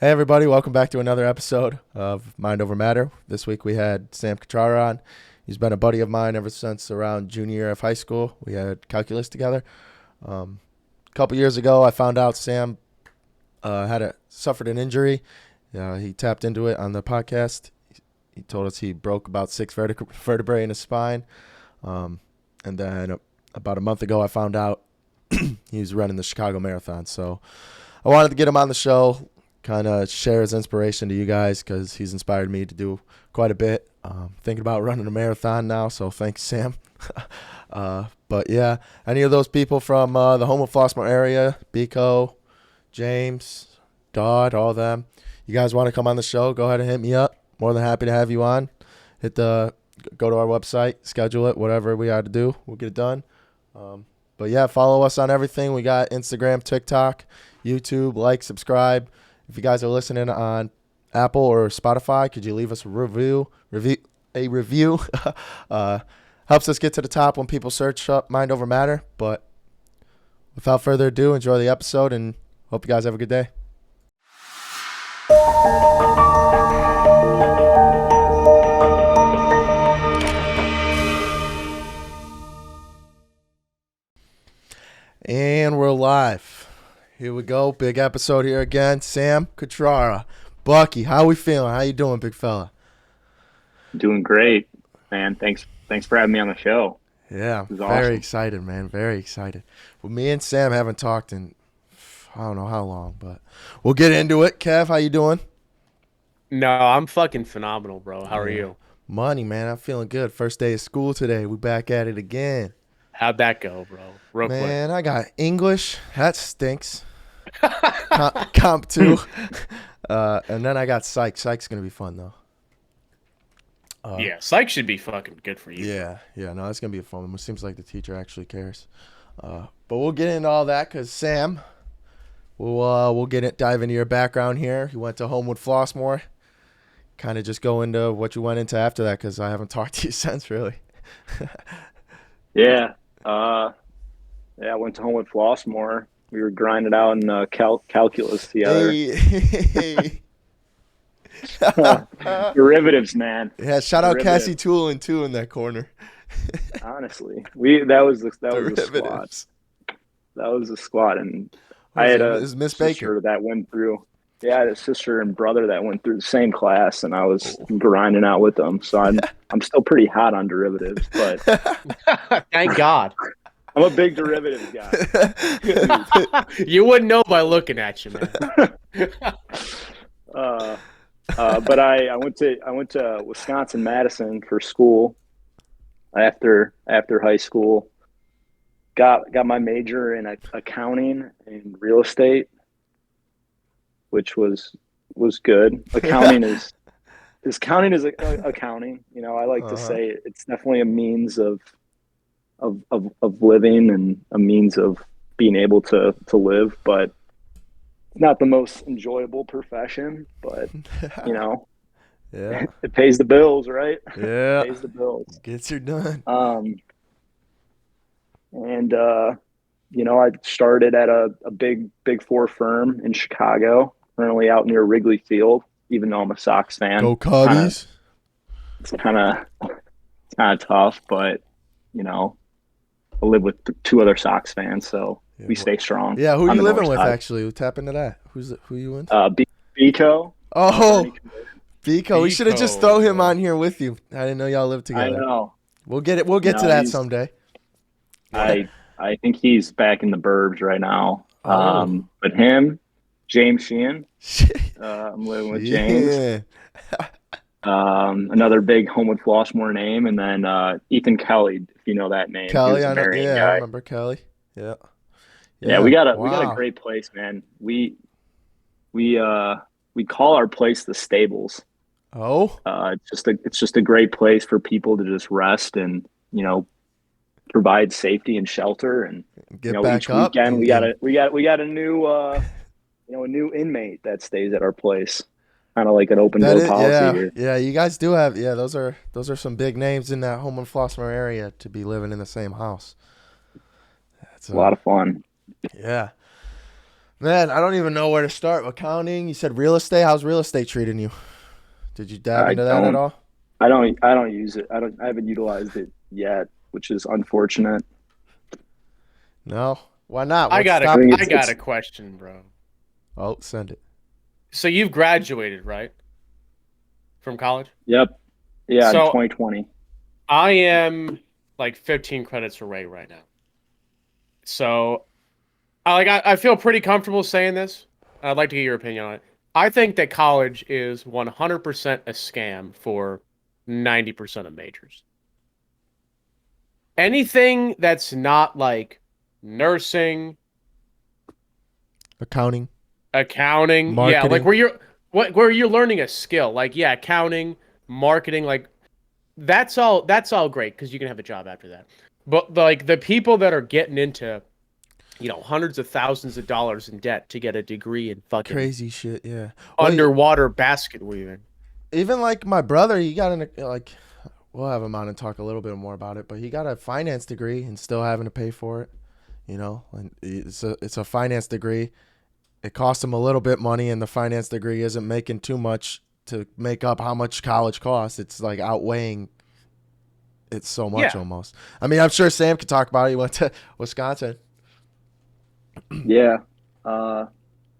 Hey everybody, welcome back to another episode of Mind Over Matter. This week we had Sam Cutrara on. He's been a buddy of mine ever since around junior year of high school. We had calculus together. A couple years ago, I found out Sam suffered an injury. He tapped into it on the podcast. He told us he broke about six vertebrae in his spine. And then about a month ago, I found out he was running the Chicago Marathon. So I wanted to get him on the show, kind of share his inspiration to you guys because he's inspired me to do quite a bit. Thinking about running a marathon now, so thanks, Sam. But yeah, any of those people from the Homewood Flossmoor area, Biko, James, Dodd, all of them, you guys want to come on the show, go ahead and hit me up. More than happy to have you on. Go to our website, schedule it, whatever we got to do, we'll get it done. But yeah, follow us on everything. We got Instagram, TikTok, YouTube, subscribe. If you guys are listening on Apple or Spotify, could you leave us a review? Helps us get to the top when people search up Mind Over Matter. But without further ado, enjoy the episode and hope you guys have a good day. And we're live. Here we go. Big episode here again. Sam Cutrara. Bucky, how we feeling? How you doing, big fella? Doing great, man. Thanks for having me on the show. Yeah, This is very awesome. excited, man. Very excited. Well, me and Sam haven't talked in I don't know how long, but we'll get into it. Kev, how you doing? No, I'm fucking phenomenal, bro. How are Yeah. you? Money, man. I'm feeling good. First day of school today. We back at it again. How'd that go, bro? Real Man, I got English. That stinks. Comp 2. And then I got psych. Psych's going to be fun, though. quick. Yeah, psych should be fucking good for you. Yeah. No, it's going to be a fun one. It seems like the teacher actually cares. But we'll get into all that because Sam, we'll dive into your background here. You went to Homewood Flossmoor. Kind of just go into what you went into after that because I haven't talked to you since, really. Yeah. I went to Homewood Flossmoor. We were grinding out in calculus together. Hey. Derivatives, man. Yeah, shout out Derivatives. Cassie Toolin too in that corner. Honestly, that was the squad. Derivatives. That was the squad, and What I was had it? a It was Miss sister Baker. that went through. Yeah, I had a sister and brother that went through the same class, and I was grinding out with them. So I'm still pretty hot on derivatives, but Thank God. I'm a big derivatives guy. You wouldn't know by looking at you, man. But I went to Wisconsin Madison for school after high school. Got my major in accounting and real estate, which was good. Accounting is accounting. You know, I like to say it's definitely a means of living and a means of being able to live, but not the most enjoyable profession, but you know, Yeah. it pays the bills, right? Yeah. It pays the bills. Gets you done. I started at a big four firm in Chicago, currently out near Wrigley Field, even though I'm a Sox fan. Go Cubbies. It's kind of tough, but you know, I live with two other Sox fans, so we stay strong. Yeah, who on you the living north with side. actually? We'll tap into that. Who you in? Biko. Oh, Biko. We should have just Biko, throw him bro. on here with you. I didn't know y'all lived I together. know. We'll get to that someday. I think he's back in the burbs right now. Oh. But him, James Sheehan, I'm living with James. Yeah. Another big Homewood Flossmoor name, and then Ethan Kelly, if you know that name. He Kelly, was a I know. Marion Yeah, I guy. remember Kelly. Yeah. Yeah, we got a Wow. great place, man. We call our place the Stables. Oh. It's just a great place for people to just rest and, you know, provide safety and shelter. And Get back each up. weekend we got and- a new a new inmate that stays at our place. Kind of like an open door policy here. Yeah, you guys do have. Yeah, those are some big names in that Homewood Flossmoor area to be living in the same house. That's It's a lot of fun. Yeah. Man, I don't even know where to start. Accounting. You said real estate. How's real estate treating you? Did you dab I into that at don't all? I don't use it. I haven't utilized it yet, which is unfortunate. No. Why not? I What's got a I stopping think you? I got it's a question, bro. Oh, send it. So you've graduated, right, from college? yep. Yeah, So 2020. I am like 15 credits away right now. So I feel pretty comfortable saying this. I'd like to get your opinion on it. I think that college is 100% a scam for 90% of majors. Anything that's not like nursing, Accounting, accounting, yeah, like marketing. where you're learning a skill, like yeah, accounting, marketing, like that's all great because you can have a job after that. But like the people that are getting into, hundreds of thousands of dollars in debt to get a degree in fucking Crazy shit, yeah. Well, underwater basket weaving. even like my brother, he got in a, like, we'll have him on and talk a little bit more about it, but he got a finance degree and still having to pay for it, and it's a finance degree. It costs him a little bit money, and the finance degree isn't making too much to make up how much college costs. It's like outweighing it so much Yeah. almost. I mean, I'm sure Sam could talk about it. He went to Wisconsin. Yeah. Uh,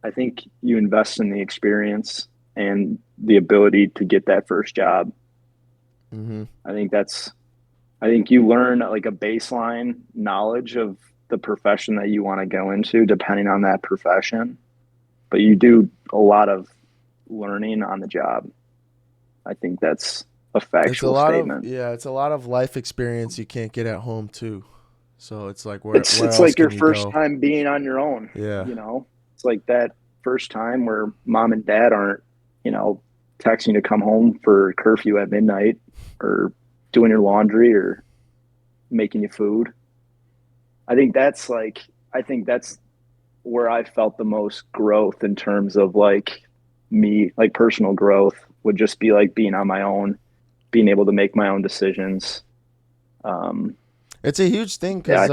I think you invest in the experience and the ability to get that first job. Mm-hmm. I think that's I think you learn like a baseline knowledge of the profession that you want to go into depending on that profession, but you do a lot of learning on the job. I think that's a It's a factual lot of statement. it's a lot of life experience you can't get at home too. So it's like where It's else like your can you first go? time being on your own, Yeah. you know. It's like that first time where mom and dad aren't, you know, texting to come home for curfew at midnight or doing your laundry or making you food. I think that's like I think that's where I felt the most growth in terms of like me, like personal growth would just be like being on my own, being able to make my own decisions. Um, It's a huge thing yeah, because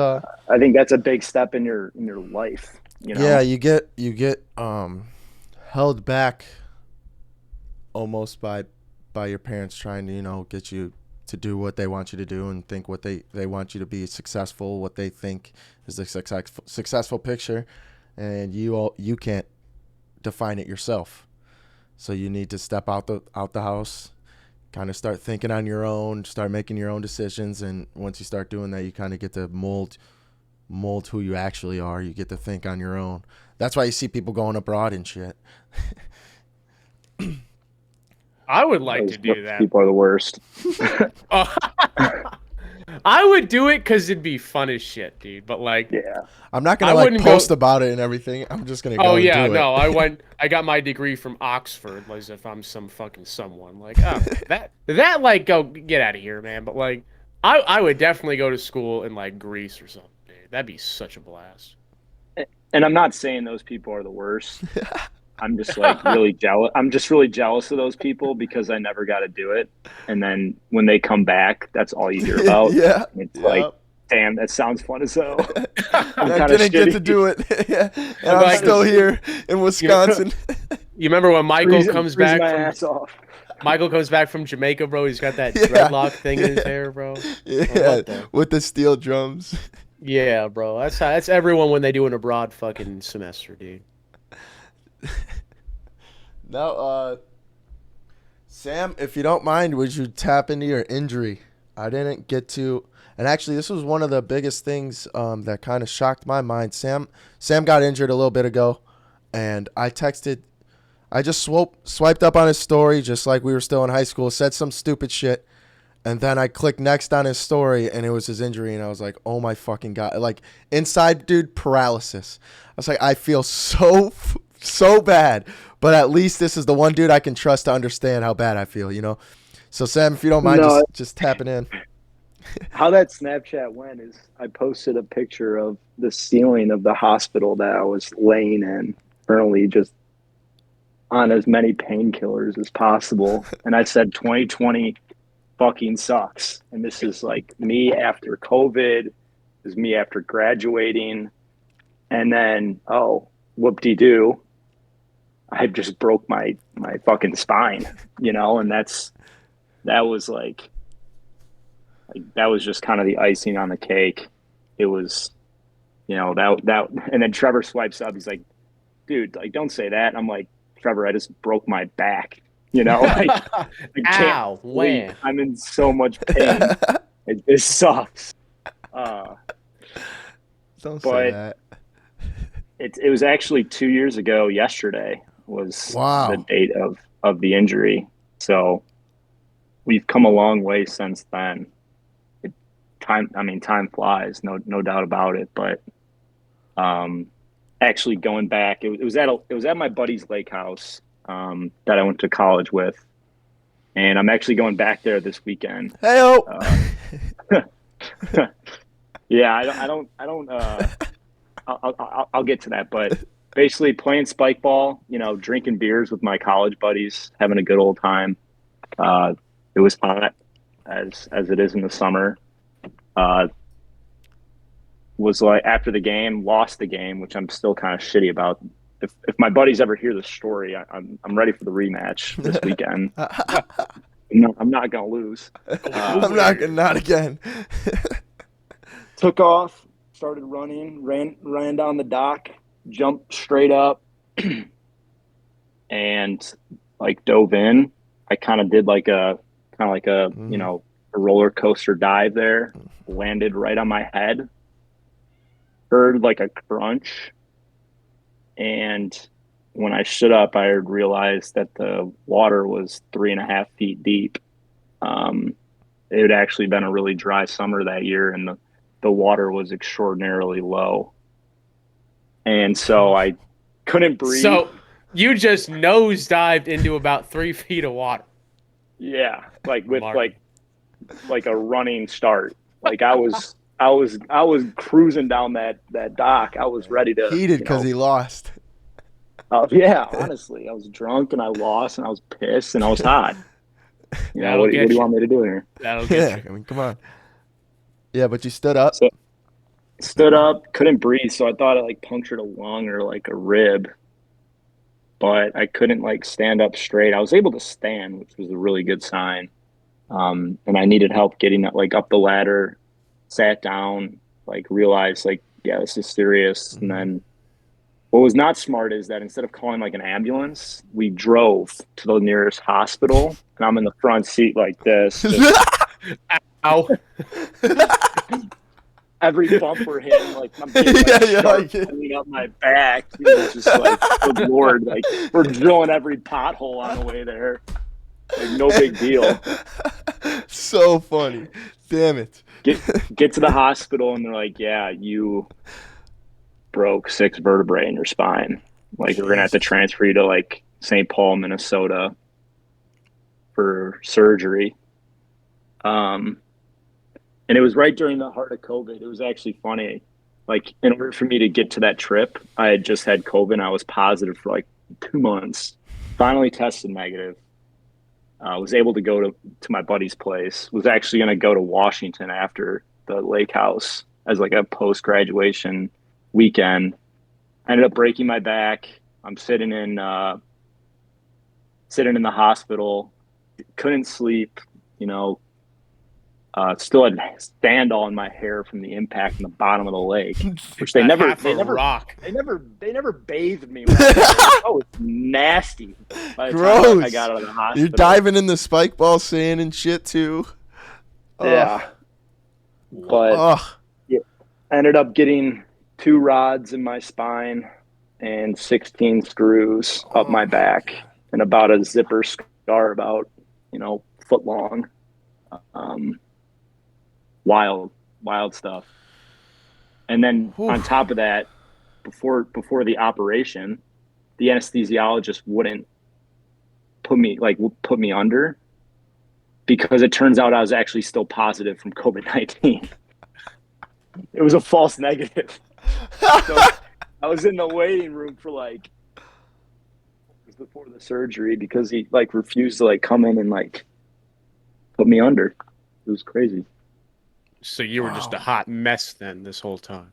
I think that's a big step in your life. You yeah, know, you get held back almost by your parents trying to get you to do what they want you to do and think what they want you to be successful, what they think is the successful picture, and you can't define it yourself. So you need to step out the house, kind of start thinking on your own, start making your own decisions, and once you start doing that, you kind of get to mold who you actually are. You get to think on your own. That's why you see people going abroad and shit. I would like to do those that. people are the worst. Oh, I would do it because it'd be fun as shit, dude. But like, Yeah, I'm not gonna I like wouldn't post go. about it and everything. I'm just gonna Oh go and yeah, do it. no, I got my degree from Oxford, as if I'm some fucking someone. Like, oh, that like go get out of here, man. But like, I would definitely go to school in like Greece or something, dude. That'd be such a blast. and I'm not saying those people are the worst. I'm just like really jealous. I'm just really jealous of those people because I never got to do it. And then when they come back, that's all you hear about. Yeah, And it's yeah. like, damn, that sounds fun as hell. I'm I kind of didn't get to shitty. do it, yeah. And I'm I'm like, Kind of still shitty. here in you, Wisconsin. you remember when Freeze my ass off. Michael comes back from Jamaica, bro? He's got that Yeah, dreadlock thing in his yeah, hair, bro. Like, yeah, what the? with the steel drums. Yeah, bro. That's everyone when they do an abroad fucking semester, dude. Now, Sam, if you don't mind, would you tap into your injury? I didn't get to, and actually, this was one of the biggest things that kind of shocked my mind. Sam got injured a little bit ago, and I just swiped up on his story, just like we were still in high school, said some stupid shit, and then I clicked next on his story, and it was his injury, and I was like, oh my fucking God. Like, inside, dude, paralysis. I was like, I feel so bad, but at least this is the one dude I can trust to understand how bad I feel. So, Sam, if you don't mind No, just tapping in. how that Snapchat went is I posted a picture of the ceiling of the hospital that I was laying in, currently just on as many painkillers as possible. And I said 2020 fucking sucks. And this is like me after COVID, this is me after graduating. And then, oh, whoop-de-doo, I just broke my fucking spine, and that was like that was just kind of the icing on the cake. It was, that and then Trevor swipes up. He's like, dude, like don't say that. I'm like, Trevor, I just broke my back. Like I can't Ow, sleep. wham. I'm in so much pain. This sucks. Don't say But that. it was actually 2 years ago. Yesterday was the Wow. date of the injury. So we've come a long way since then. Time flies, no doubt about it. But actually going back, it was at my buddy's lake house that I went to college with, and I'm actually going back there this weekend. Hey-o. Yeah, I'll get to that, but basically playing spike ball, drinking beers with my college buddies, having a good old time. It was hot as it is in the summer. Was like after the game, lost the game, which I'm still kind of shitty about. If my buddies ever hear the story, I'm ready for the rematch this weekend. No, I'm not gonna lose. I'm not again. Took off, started running, ran down the dock, jumped straight up, and like dove in. I kind of did like a a roller coaster dive there. Landed right on my head. Heard like a crunch, and when I stood up, I realized that the water was 3.5 feet deep. It had actually been a really dry summer that year, and the water was extraordinarily low. And so I couldn't breathe. So you just nosedived into about 3 feet of water. Yeah, like with Remarkable. like a running start. Like I was cruising down that dock. I was ready to Heated because he lost. yeah, honestly, I was drunk and I lost and I was pissed and I was hot. That'll What do get you you. want me to do here? That'll get Yeah, you. I mean, come on. Yeah, but you stood up. So stood up, couldn't breathe, so I thought I like punctured a lung or like a rib, but I couldn't like stand up straight. I was able to stand, which was a really good sign. And I needed help getting like up the ladder, sat down, like realized like, yeah, this is serious. And then what was not smart is that instead of calling like an ambulance, we drove to the nearest hospital, and I'm in the front seat like this, just Ow. every bump we're hitting, like I'm getting like Yeah, sharp like- coming up my back, just like good Lord, like we're drilling every pothole on the way there. Like no big deal. So funny. Damn it. Get to the hospital and they're like, yeah, you broke 6 vertebrae in your spine. Like we're gonna have to transfer you to like St. Paul, Minnesota for surgery. And it was right during the heart of COVID. It was actually funny. Like in order for me to get to that trip, I had just had COVID and I was positive for like 2 months. Finally tested negative. Was able to go to my buddy's place. Was actually going to go to Washington after the lake house as like a post-graduation weekend. I ended up breaking my back. I'm sitting in the hospital. Couldn't sleep. Still had sand all in my hair from the impact in the bottom of the lake, which they never rock. They never bathed me. That was nasty. By the time Gross. I got out of the hospital. You're diving in the spike ball sand and shit too. Yeah. But yeah, I ended up getting 2 rods in my spine and 16 screws up my back and about a zipper scar about, foot long. Wild stuff. And then on top of that, before the operation, the anesthesiologist wouldn't put me under because it turns out I was actually still positive from COVID-19. It was a false negative. So I was in the waiting room for like before the surgery because he like refused to like come in and like put me under. It was crazy. So you were just a hot mess then this whole time.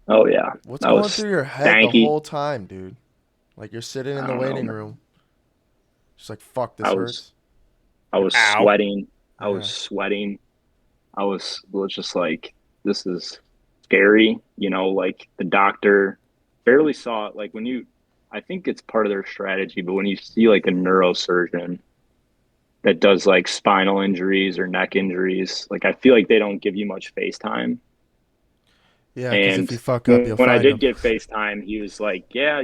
Oh yeah, What's that going was through your head the stanky. whole time, dude? Like you're sitting in I the don't know, waiting man. room, just like fuck, I this was hurts. I was Ow. sweating. I was Yeah. sweating. I was just like, this is scary. Like the doctor barely saw it. Like I think it's part of their strategy, but when you see like a neurosurgeon that does like spinal injuries or neck injuries, like I feel like they don't give you much face time. Yeah, because if And you fuck up, you'll when I find did him. get FaceTime, he was like, yeah,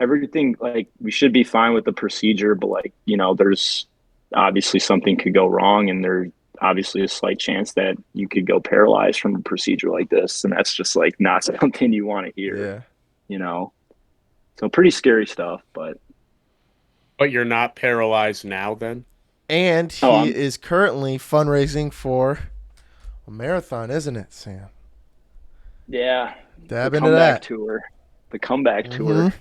everything, like we should be fine with the procedure, but like, there's obviously something could go wrong and there's obviously a slight chance that you could go paralyzed from a procedure like this. And that's just like not something you want to hear, Yeah. you know? So pretty scary stuff, but But you're not paralyzed now then? And oh, he is currently fundraising for a marathon, isn't it, Sam? yeah, the Dab into comeback that. tour, the comeback Mm-hmm. tour.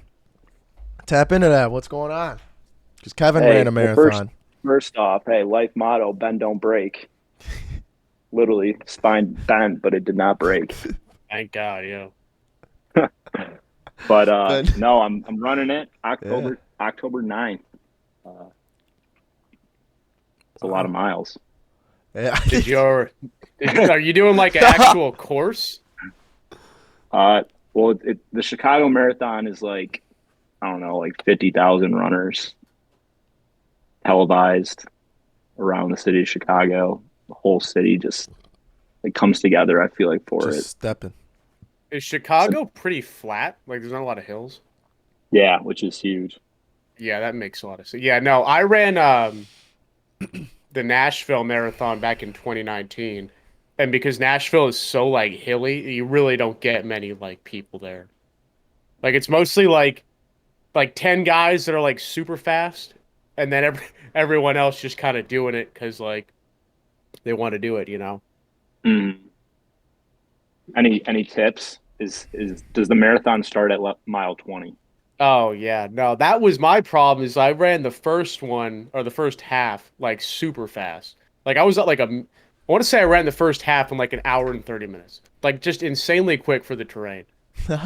Tap into that. What's going on? Because Kevin ran Hey, a well, first, marathon. first off, hey, life motto, bend, don't break. Literally spine bent, but it did not break. Thank God, yeah. But But no, I'm running it yeah. October 9th. Uh, it's a lot of Wow. miles. Yeah. Are you doing like an actual course? Well, the Chicago Marathon is like, I don't know, like 50,000 runners televised around the city of Chicago. The whole city just it comes together, I feel like, for Just it. stepping. Is So, Chicago pretty flat? Like there's not a lot of hills? yeah, which is huge. Yeah, that makes a lot of sense. Yeah, no, I ran the Nashville Marathon back in 2019. And because Nashville is so like hilly, you really don't get many like people there. Like it's mostly like 10 guys that are like super fast and then everyone else just kind of doing it cuz like they want to do it, you know. Mm. Any tips? Is does the marathon start at mile 20? Oh yeah, no, that was my problem is I ran the first one or the first half like super fast. Like I was at like I want to say I ran the first half in like an hour and 30 minutes. Like just insanely quick for the terrain.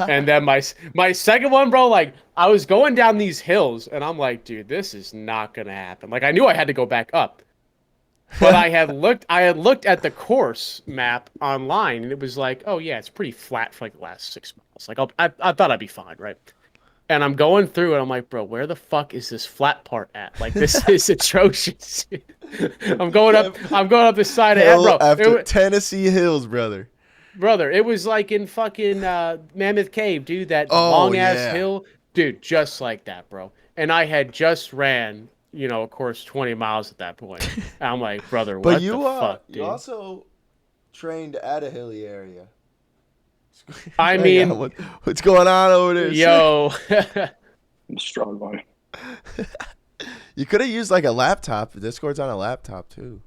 And then my second one, bro, like I was going down these hills and I'm like, dude, this is not gonna happen. Like I knew I had to go back up. But I had looked at the course map online and it was like, oh yeah, it's pretty flat for like the last 6 miles. Like I thought I'd be fine, right? And I'm going through and I'm like, bro, where the fuck is this flat part at? Like this is atrocious. I'm going up the side of Hill bro. after Tennessee hills, brother. Brother, it was like in fucking Mammoth Cave, dude, that Oh long ass yeah. hill. Dude, just like that, bro. And I had just ran, of course, 20 miles at that point. And I'm like, brother, But what the fuck, you dude? also trained at a hilly area. I Hang on, mean, what's going on over there, Sam? yo, I'm struggling. You could have used like a laptop. Discord's on a laptop too.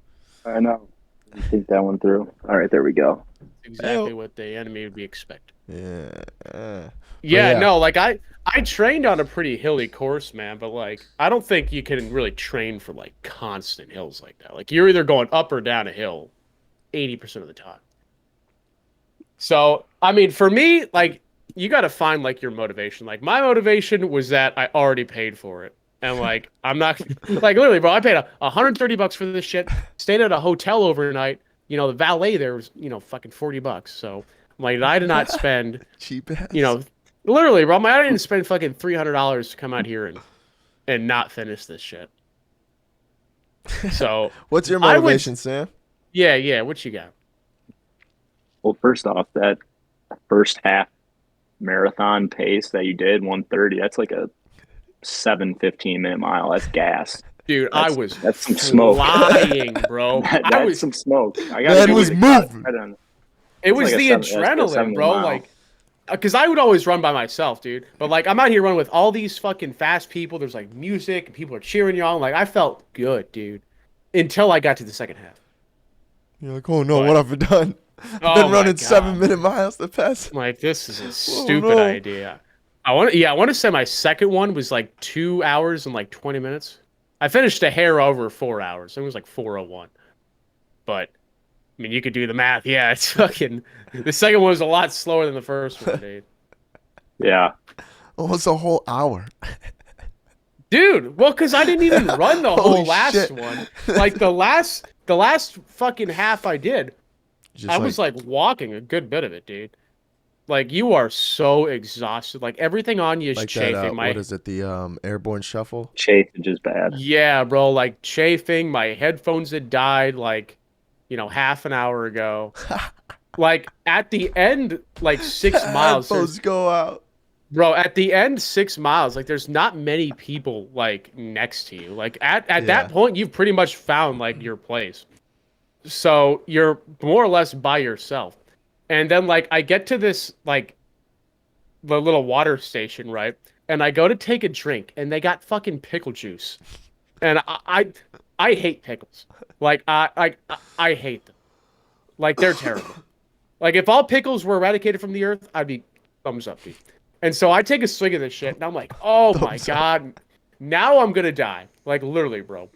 I know. Let me think that one through. All right, there we go. exactly what the enemy would be expecting. Yeah. But Yeah, yeah. no, like I trained on a pretty hilly course, man, but like I don't think you can really train for like constant hills like that. Like you're either going up or down a hill 80% of the time. So, I mean, for me, like you got to find like your motivation. Like my motivation was that I already paid for it. And like I'm not like literally, bro, I paid 130 bucks for this shit. Stayed at a hotel overnight. The valet there was, fucking 40 bucks. So, I'm like I did not spend, Cheap you ass. know, literally, bro, I didn't spend fucking $300 to come out here and not finish this shit. So, What's your I would motivation, Sam? yeah, what you got? Well, first off, that first half marathon pace that you did, 130, that's like a 7 15-minute mile. That's gas. Dude, I That's was that's some smoke. flying, bro. I That's was some smoke. I got to Man it give you was was the moving. credit on it. it It's like was a the seven. That's a adrenaline, 70 bro. mile. Like because I would always run by myself, dude. But like I'm out here running with all these fucking fast people. There's like music and people are cheering you on. Like I felt good, dude. Until I got to the second half. You're like, oh no, But what have I done? I've oh been my running god. 7 minute miles the past. Like this is a Oh stupid no. idea. I want to say my second one was like 2 hours and like 20 minutes. I finished a hair over 4 hours. It was like 4:01. But I mean, you could do the math. Yeah, it's fucking. The second one was a lot slower than the first one, dude. Yeah. Almost a whole hour. Dude, well, because I didn't even run the Holy whole last shit. one. Like the last fucking half I did, Just I was like walking a good bit of it, dude. Like you are so exhausted. Like everything on you is like that. chafing. What is it? The airborne shuffle. Chase is just bad. Yeah, bro, like chafing. My headphones had died like, half an hour ago. Like at the end, like 6 miles. Headphones go out. Bro, at the end 6 miles, like there's not many people like next to you. Like at Yeah. that point, you've pretty much found like your place. So you're more or less by yourself. And then like I get to this like the little water station, right? And I go to take a drink and they got fucking pickle juice. And I hate pickles. Like I hate them. Like they're terrible. Like if all pickles were eradicated from the earth, I'd be thumbs up, dude. And so I take a swig of this shit and I'm like, oh my Thumbs up. God, now I'm gonna die. Like literally, bro.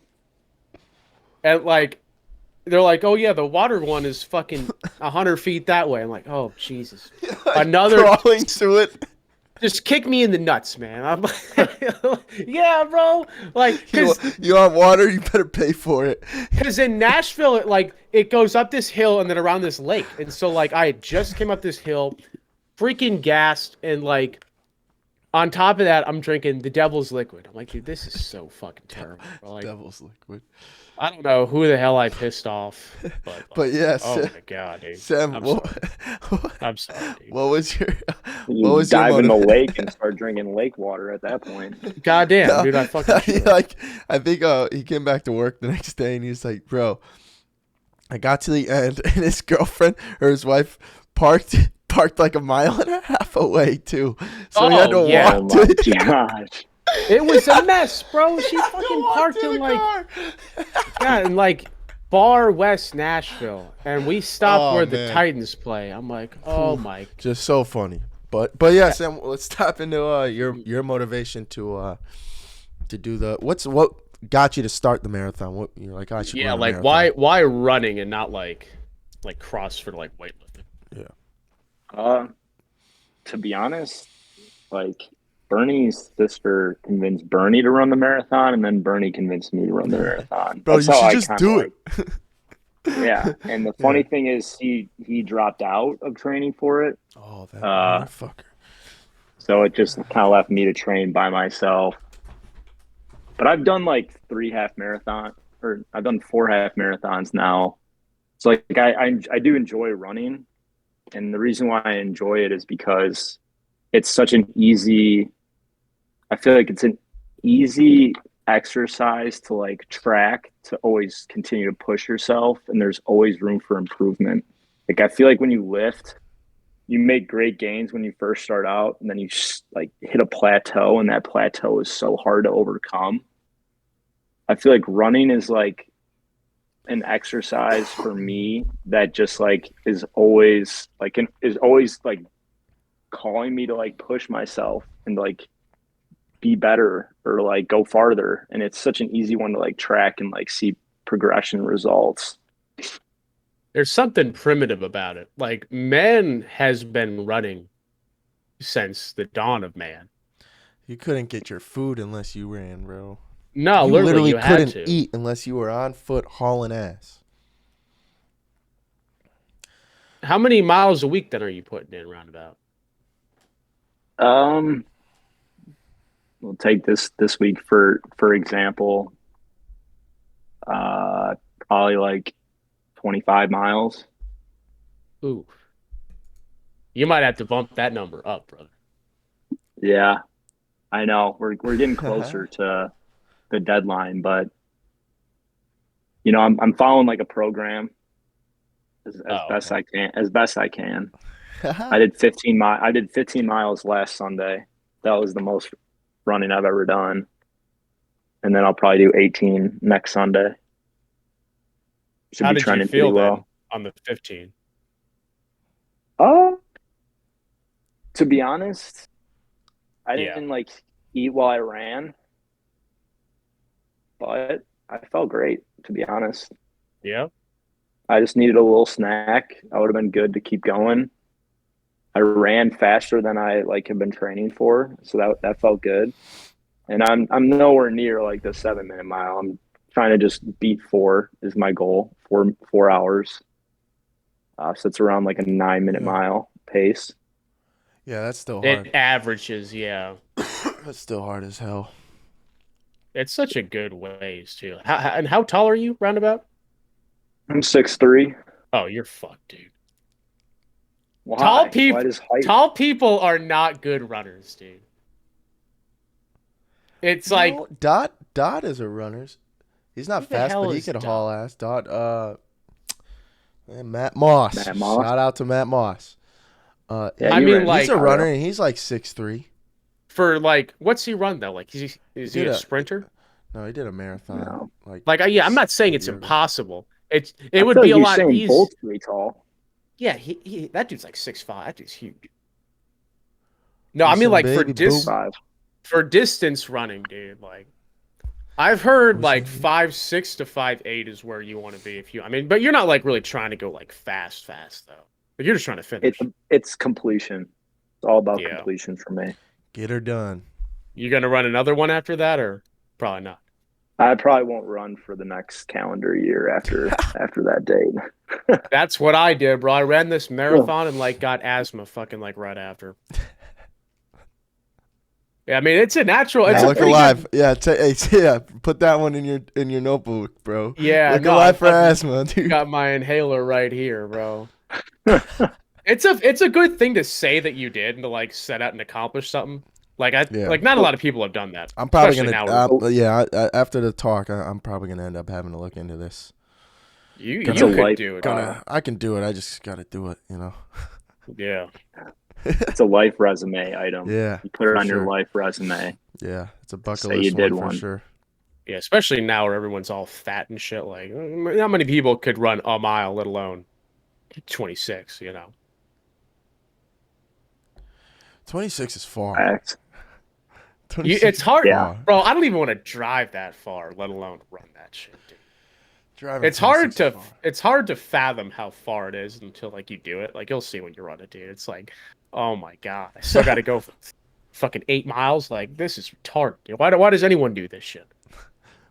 And like they're like, oh yeah, the water one is fucking 100 feet that way. I'm like, oh Jesus. Another crawling to it. just kick me in the nuts, man. I'm like, yeah, bro. Like, You want water? You better pay for it. because in Nashville, it goes up this hill and then around this lake, and so like I just came up this hill, freaking gassed, and like on top of that, I'm drinking the Devil's Liquid. I'm like, dude, this is so fucking terrible. Bro. Like, Devil's liquid. I don't know who the hell I pissed off, but like, But yeah, oh Sam, my God, dude. Sam, I'm what, sorry. I'm sorry, dude. what was your You dive in the lake and start drinking lake water at that point. Goddamn, dude, I fucking should. like I think he came back to work the next day and he was like, bro, I got to the end and his girlfriend or his wife parked like a mile and a half away too, so he had to yeah. Oh walk my to the gosh. It was a mess, bro. She fucking parked in like, yeah, in like Bar West Nashville, and we stopped where the Titans play. I'm like, oh my. Just so funny. But yeah, Sam, let's tap into your motivation to do what got you to start the marathon? What you're like, I should run a like marathon. why running and not like CrossFit or like weightlifting? Yeah. To be honest, like Bernie's sister convinced Bernie to run the marathon, and then Bernie convinced me to run the marathon. Bro, That's you how should I just kinda do it. Yeah, and the funny thing is, he dropped out of training for it, Oh, that motherfucker. so it just kind of left me to train by myself. But I've done like 3 half marathon, or I've done 4 half marathons now. So like I do enjoy running, and the reason why I enjoy it is because it's such an easy. I feel like it's an easy exercise to like track, to always continue to push yourself, and there's always room for improvement. Like I feel like when you lift, you make great gains when you first start out, and then you just like hit a plateau, and that plateau is so hard to overcome. I feel like running is like an exercise for me that just like is always like calling me to like push myself and like be better or like go farther, and it's such an easy one to like track and like see progression results. There's something primitive about it. Like man has been running since the dawn of man. You couldn't get your food unless you ran, bro. No, You literally literally you had couldn't to. eat unless you were on foot hauling ass. How many miles a week then are you putting in roundabout? We'll take this week for example. Probably like 25 miles. Ooh. You might have to bump that number up, brother. Yeah, I know we're getting closer to the deadline, but you know I'm following like a program as best I can. As best I can. I did 15 miles last Sunday. That was the most running I've ever done. And then I'll probably do 18 next Sunday. Should How be did trending you feel pretty then well. on the 15? To be honest, I Yeah. didn't like eat while I ran, but I felt great, to be honest. Yeah. I just needed a little snack. I would have been good to keep going. I ran faster than I like have been training for, so that felt good. And I'm nowhere near like the 7 minute mile. I'm trying to just beat 4 is my goal. 4 hours. So it's around like a 9 minute Yeah. mile pace. Yeah, that's still It hard. averages, yeah. That's still hard as hell. It's such a good ways too. And how tall are you, roundabout? I'm 6'3". Oh, you're fucked, dude. Why? Why does height? Tall people are not good runners, dude. It's like, No, Dot is a runner. He's not who the fast, hell but he is can Dot? haul ass. Dot, man, Matt Moss. Matt Moss? Shout out to Matt Moss. Yeah, I he mean, ran like- he's a Chicago. runner, and he's like 6'3". for like, what's he run though? Like, is he did a a- sprinter? No, he did a marathon. No. Like, yeah, I'm not saying it's 8 years ago. impossible. It I would feel be a like lot Usain easier. Bolt's pretty tall. Yeah, that dude's like 6'5". That dude's huge. No, I He's mean some like for baby boom. 5. for distance running, dude. Like, I've heard Who's like that? 5'6" to 5'8" is where you want to be if you. I mean, but you're not like really trying to go like fast though. But you're just trying to finish. It's completion. It's all about Yeah. completion for me. Get her done. You gonna run another one after that, or probably not? I probably won't run for the next calendar year after that date. That's what I did, bro. I ran this marathon and like got asthma fucking like right after. Yeah, I mean it's a natural. It's Yeah, a look pretty alive. good- Yeah, put that one in your notebook, bro. Yeah, look no, alive for I asthma, dude. got my inhaler right here, bro. It's a good thing to say that you did and to like set out and accomplish something. Like Yeah. like not a lot of people have done that. I'm probably Especially gonna. now After the talk, I'm probably gonna end up having to look into this. you It's a could life- do it. I can do it. I just gotta do it. You know. Yeah. It's a life resume item. Yeah. You put it for on sure. your life resume. Yeah, it's a bucket Say you list did one for one. sure. Yeah, especially now where everyone's all fat and shit. Like, how many people could run a mile, let alone 26? You know. 26 is far. Facts. 26 It's is hard, Yeah. bro. I don't even want to drive that far, let alone run that shit, dude. Driving It's hard 26 to is far. it's hard to fathom how far it is until like you do it. Like you'll see when you run it, dude. It's like, oh my god, I still got to go for fucking 8 miles. Like this is retarded. Dude. Why does anyone do this shit?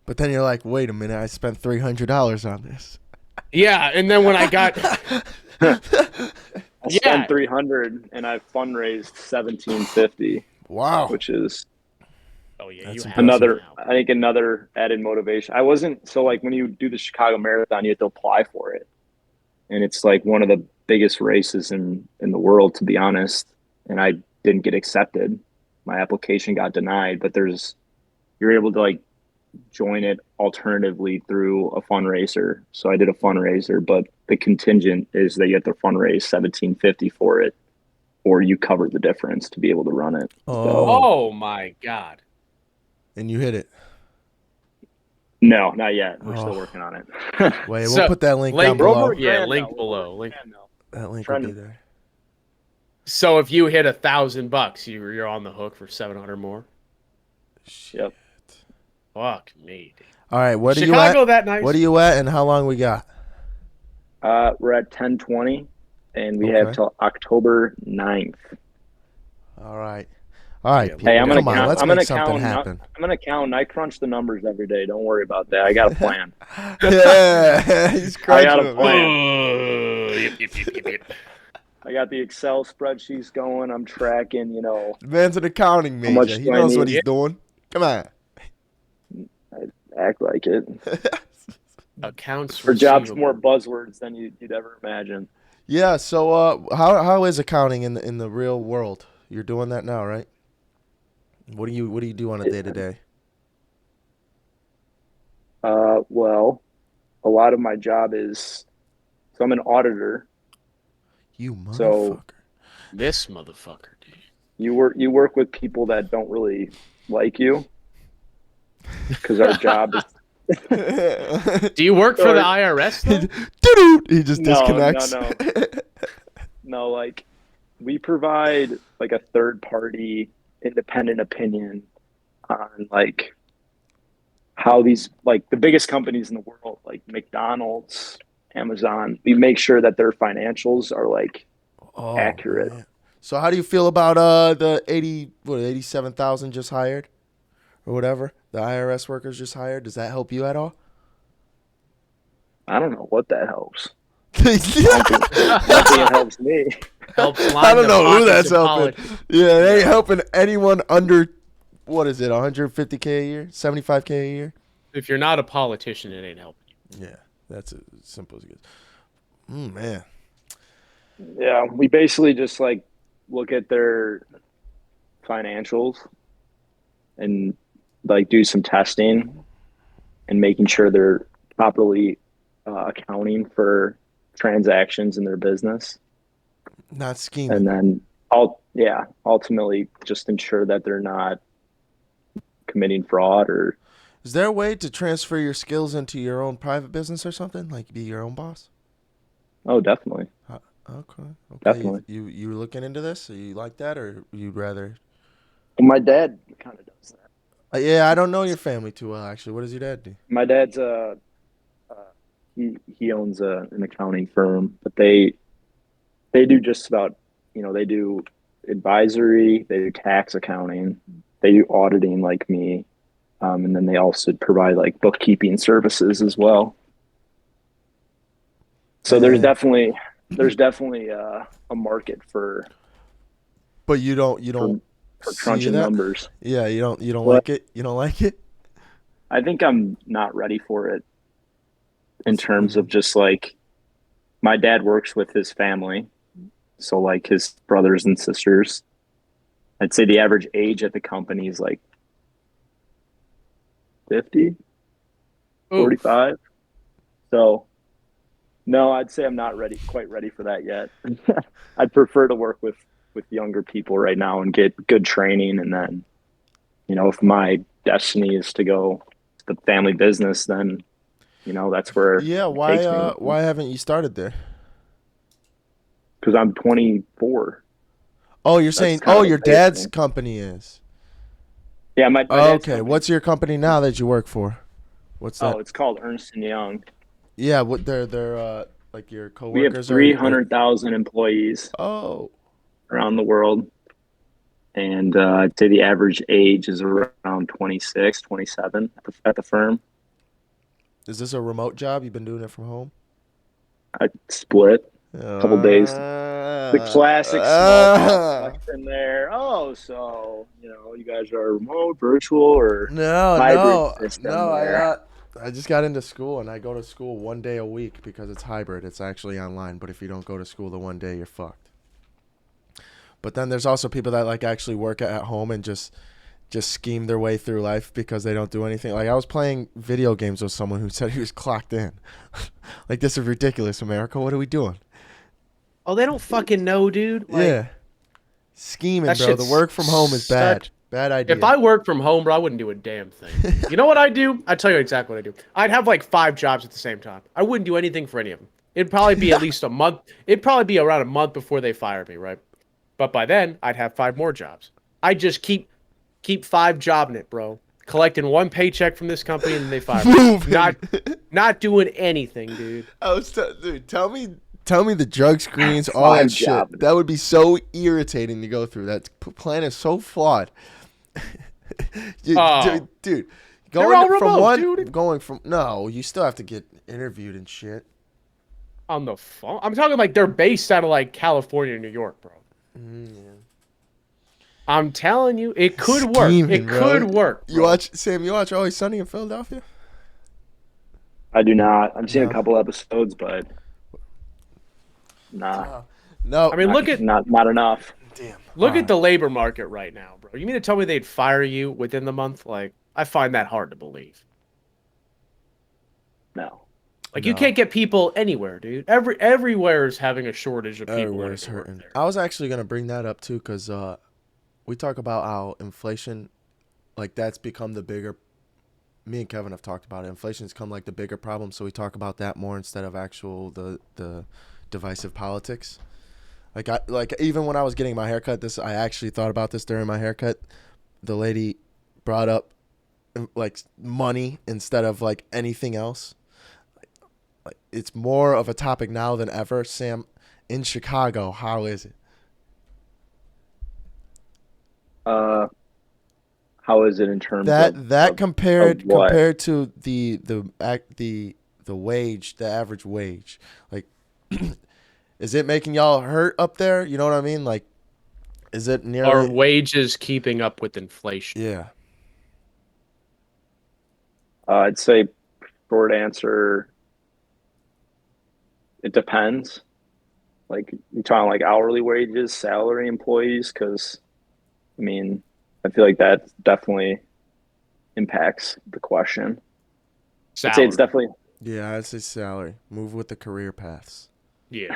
But then you're like, wait a minute, I spent $300 on this. Yeah, and then when I got I Yeah. spent 300 and I fundraised 1750, Wow. which is oh yeah, That's you have impressive. another. now. I think another added motivation. I wasn't so like when you do the Chicago Marathon, you have to apply for it, and it's like one of the biggest races in the world, to be honest. And I didn't get accepted. My application got denied, but you're able to like join it alternatively through a fundraiser. So I did a fundraiser, but the contingent is that you have to fundraise 1750 for it, or you cover the difference to be able to run it. Oh my god. And you hit it. No, not yet. We're Oh. still working on it. Wait, So, we'll put that link link- down below. We're Yeah, grand link now. below, We're link- grand now. That link Trying will be to- there. So if you hit $1,000, you're on the hook for 700 more. Yep. Fuck me, dude. All right, what are you Chicago at? that nice. What are you at, and how long we got? We're at 10:20, and we have Okay. till October 9th. All right. All right, Yeah, people, Hey, I'm gonna come on, count. let's I'm make gonna something count. happen. I'm gonna count. And I crunch the numbers every day. Don't worry about that. I got a plan. Yeah, he's I got a crunching. plan. Yep. I got the Excel spreadsheets going. I'm tracking. The man's an accounting How much major. He do I knows what need? he's doing. Come on. Act like it. Accounts For jobs, receivable. more buzzwords than you'd ever imagine. Yeah. So, how is accounting in the real world? You're doing that now, right? What do you do on a day to day? Well, a lot of my job is. So I'm an auditor. You motherfucker. So- This motherfucker, dude. You work with people that don't really like you, because our job is. Do you work for the Sorry. IRS though? Doo-doo. He just No, disconnects. no. No, like we provide like a third party independent opinion on like how these like the biggest companies in the world, like McDonald's, Amazon. We make sure that their financials are like Oh accurate. man. So how do you feel about the 87,000 just hired or whatever? The IRS workers just hired. Does that help you at all? I don't know what that helps. I I don't think it helps me. Helps line don't the know who pockets that's of helping. politicians. Yeah, they ain't Yeah. helping anyone under what is it? 150K a year, 75K a year. If you're not a politician, it ain't helping you. Yeah, that's as simple as it gets. Man. Yeah, we basically just like look at their financials and like do some testing and making sure they're properly accounting for transactions in their business, Not scheming. and then ultimately just ensure that they're not committing fraud or. Is there a way to transfer your skills into your own private business or something? Like be your own boss? Oh, definitely, Okay. Okay. definitely. You looking into this? Are you like that or you'd rather Well, my dad kind of does that. Yeah, I don't know your family too well actually. What does your dad do? My dad's uh he owns an accounting firm, but they do just about, they do advisory, they do tax accounting, they do auditing like me, and then they also provide like bookkeeping services as well. So there's And definitely a market for but you don't for see crunching that? numbers. Yeah, you don't But like it? You don't like it? I think I'm not ready for it in terms of Mhm. just like my dad works with his family, so like his brothers and sisters. I'd say the average age at the company is like 50, Oof. 45. So no, I'd say I'm not quite ready for that yet. I'd prefer to work with younger people right now and get good training, and then, if my destiny is to go to the family business, then, that's where Yeah, it takes me. why haven't you started there? Because I'm 24. Oh, you're That's saying kind of the your biggest dad's thing. company is. Yeah, my dad's Okay, company. what's your company now that you work for? What's that? Oh, it's called Ernst and Young. Yeah, what they're like your We have coworkers are 300,000 employees oh, around the world, and I'd say the average age is around 26, 27 at the firm. is this a remote job? You've been doing it from home? I split a couple days. The classic small talk Uh, question there. Oh, so you guys are remote, virtual, or no, hybrid no, system no. there? I just got into school and I go to school 1 day a week because it's hybrid. It's actually online, but if you don't go to school the 1 day, you're fucked. But then there's also people that like actually work at home and just scheme their way through life because they don't do anything. Like I was playing video games with someone who said he was clocked in. Like this is ridiculous, America. What are we doing? Oh, they don't fucking know, dude. Like Yeah, scheming, that bro. The shit's work from home is bad. such. Bad If idea. I worked from home, bro, I wouldn't do a damn thing. You know what I do? I tell you exactly what I do. I'd have like 5 jobs at the same time. I wouldn't do anything for any of them. It'd probably be at least a month. It'd probably be around a month before they fire me, right? But by then, I'd have 5 more jobs. I just keep 5 jobbing it, bro. Collecting one paycheck from this company and then they fire me. Moving. Not doing anything, dude. Dude, tell me the drug screens, all that Five shit. job. That would be so irritating to go through. That plan is so flawed. Oh, Dude, they're all from remote, one, dude. going from no, you still have to get interviewed and shit. On the phone. I'm talking like they're based out of like California, New York, bro. Yeah. I'm telling you, it could work. Scheming, It bro. could work, You bro. watch Sam? You watch Always Sunny in Philadelphia? I do not. I've seen a No. couple episodes, but nah, No. I mean, not enough. Damn. look at the labor market right now, bro. You mean to tell me they'd fire you within the month? Like, I find that hard to believe. No. Like, you No. can't get people anywhere, dude. Everywhere is having a shortage of people Everywhere wanting is to work hurting. there. I was actually gonna bring that up too, because we talk about how inflation, like that's become the bigger. Me and Kevin have talked about it. Inflation's come like the bigger problem, so we talk about that more instead of actual the divisive politics. Like even when I was getting my haircut, I actually thought about this during my haircut. The lady brought up like money instead of like anything else. it's more of a topic now than ever. Sam, in Chicago, how is it? Uh, how is it in terms That of compared what? to the wage, the average wage, like, is it making y'all hurt up there? You know what I mean? Like, is it Are nearly? wages keeping up with inflation? Yeah, I'd say short answer, it depends. Like you talking like hourly wages, salary employees, because I mean, I feel like that definitely impacts the question. I'd say it's Salary. definitely yeah. I'd say salary. Move with the career paths. Yeah.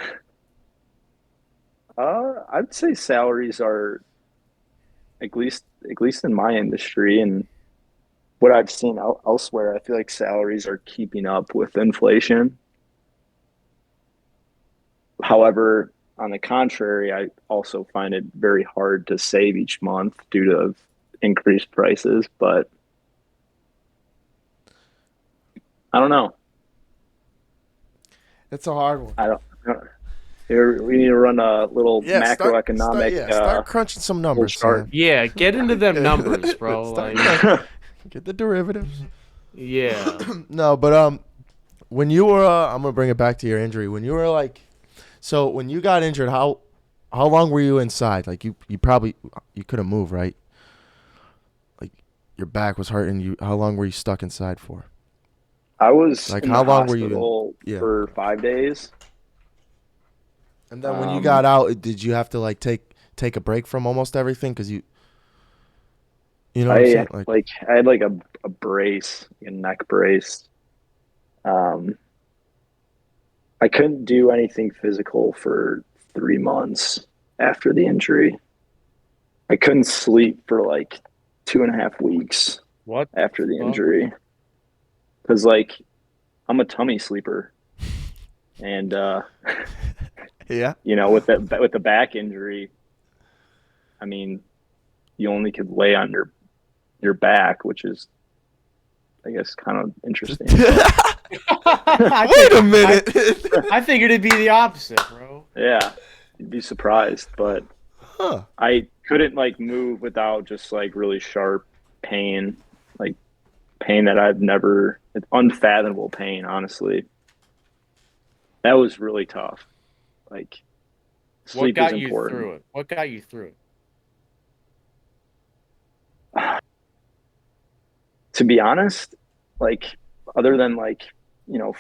I'd say salaries are at least in my industry and what I've seen elsewhere, I feel like salaries are keeping up with inflation. However, on the contrary, I also find it very hard to save each month due to increased prices. But I don't know. It's a hard one. I don't. Here we need to run a little Yeah, macroeconomic start crunching some little numbers, chart. Sam. Yeah, get into them numbers, Yeah, bro. start Like, get the derivatives. yeah. No, but when you were, I'm gonna bring it back to your injury. When you were like, so when you got injured, how long were you inside? Like you probably you couldn't move, right? Like your back was hurting you. How long were you stuck inside for? I was Like in the how long were you in? hospital Yeah. for 5 days. And then when you Um, got out, did you have to like take a break from almost everything? Cause you know what I'm saying? Like, I had like a brace, a neck brace. Um, I couldn't do anything physical for 3 months after the injury. I couldn't sleep for like 2.5 weeks What after the the fuck? injury because like I'm a tummy sleeper, and yeah. with the back injury, I mean you only could lay on your back, which is I guess kind of interesting, but I Wait think a minute. I figured it'd be the opposite, bro. yeah, you'd be surprised, but Huh. I couldn't like move without just like really sharp pain, like pain that I've never, it's unfathomable pain, honestly. That was really tough. Like What sleep is got you important. through it? What got you through it? To be honest, like other than like,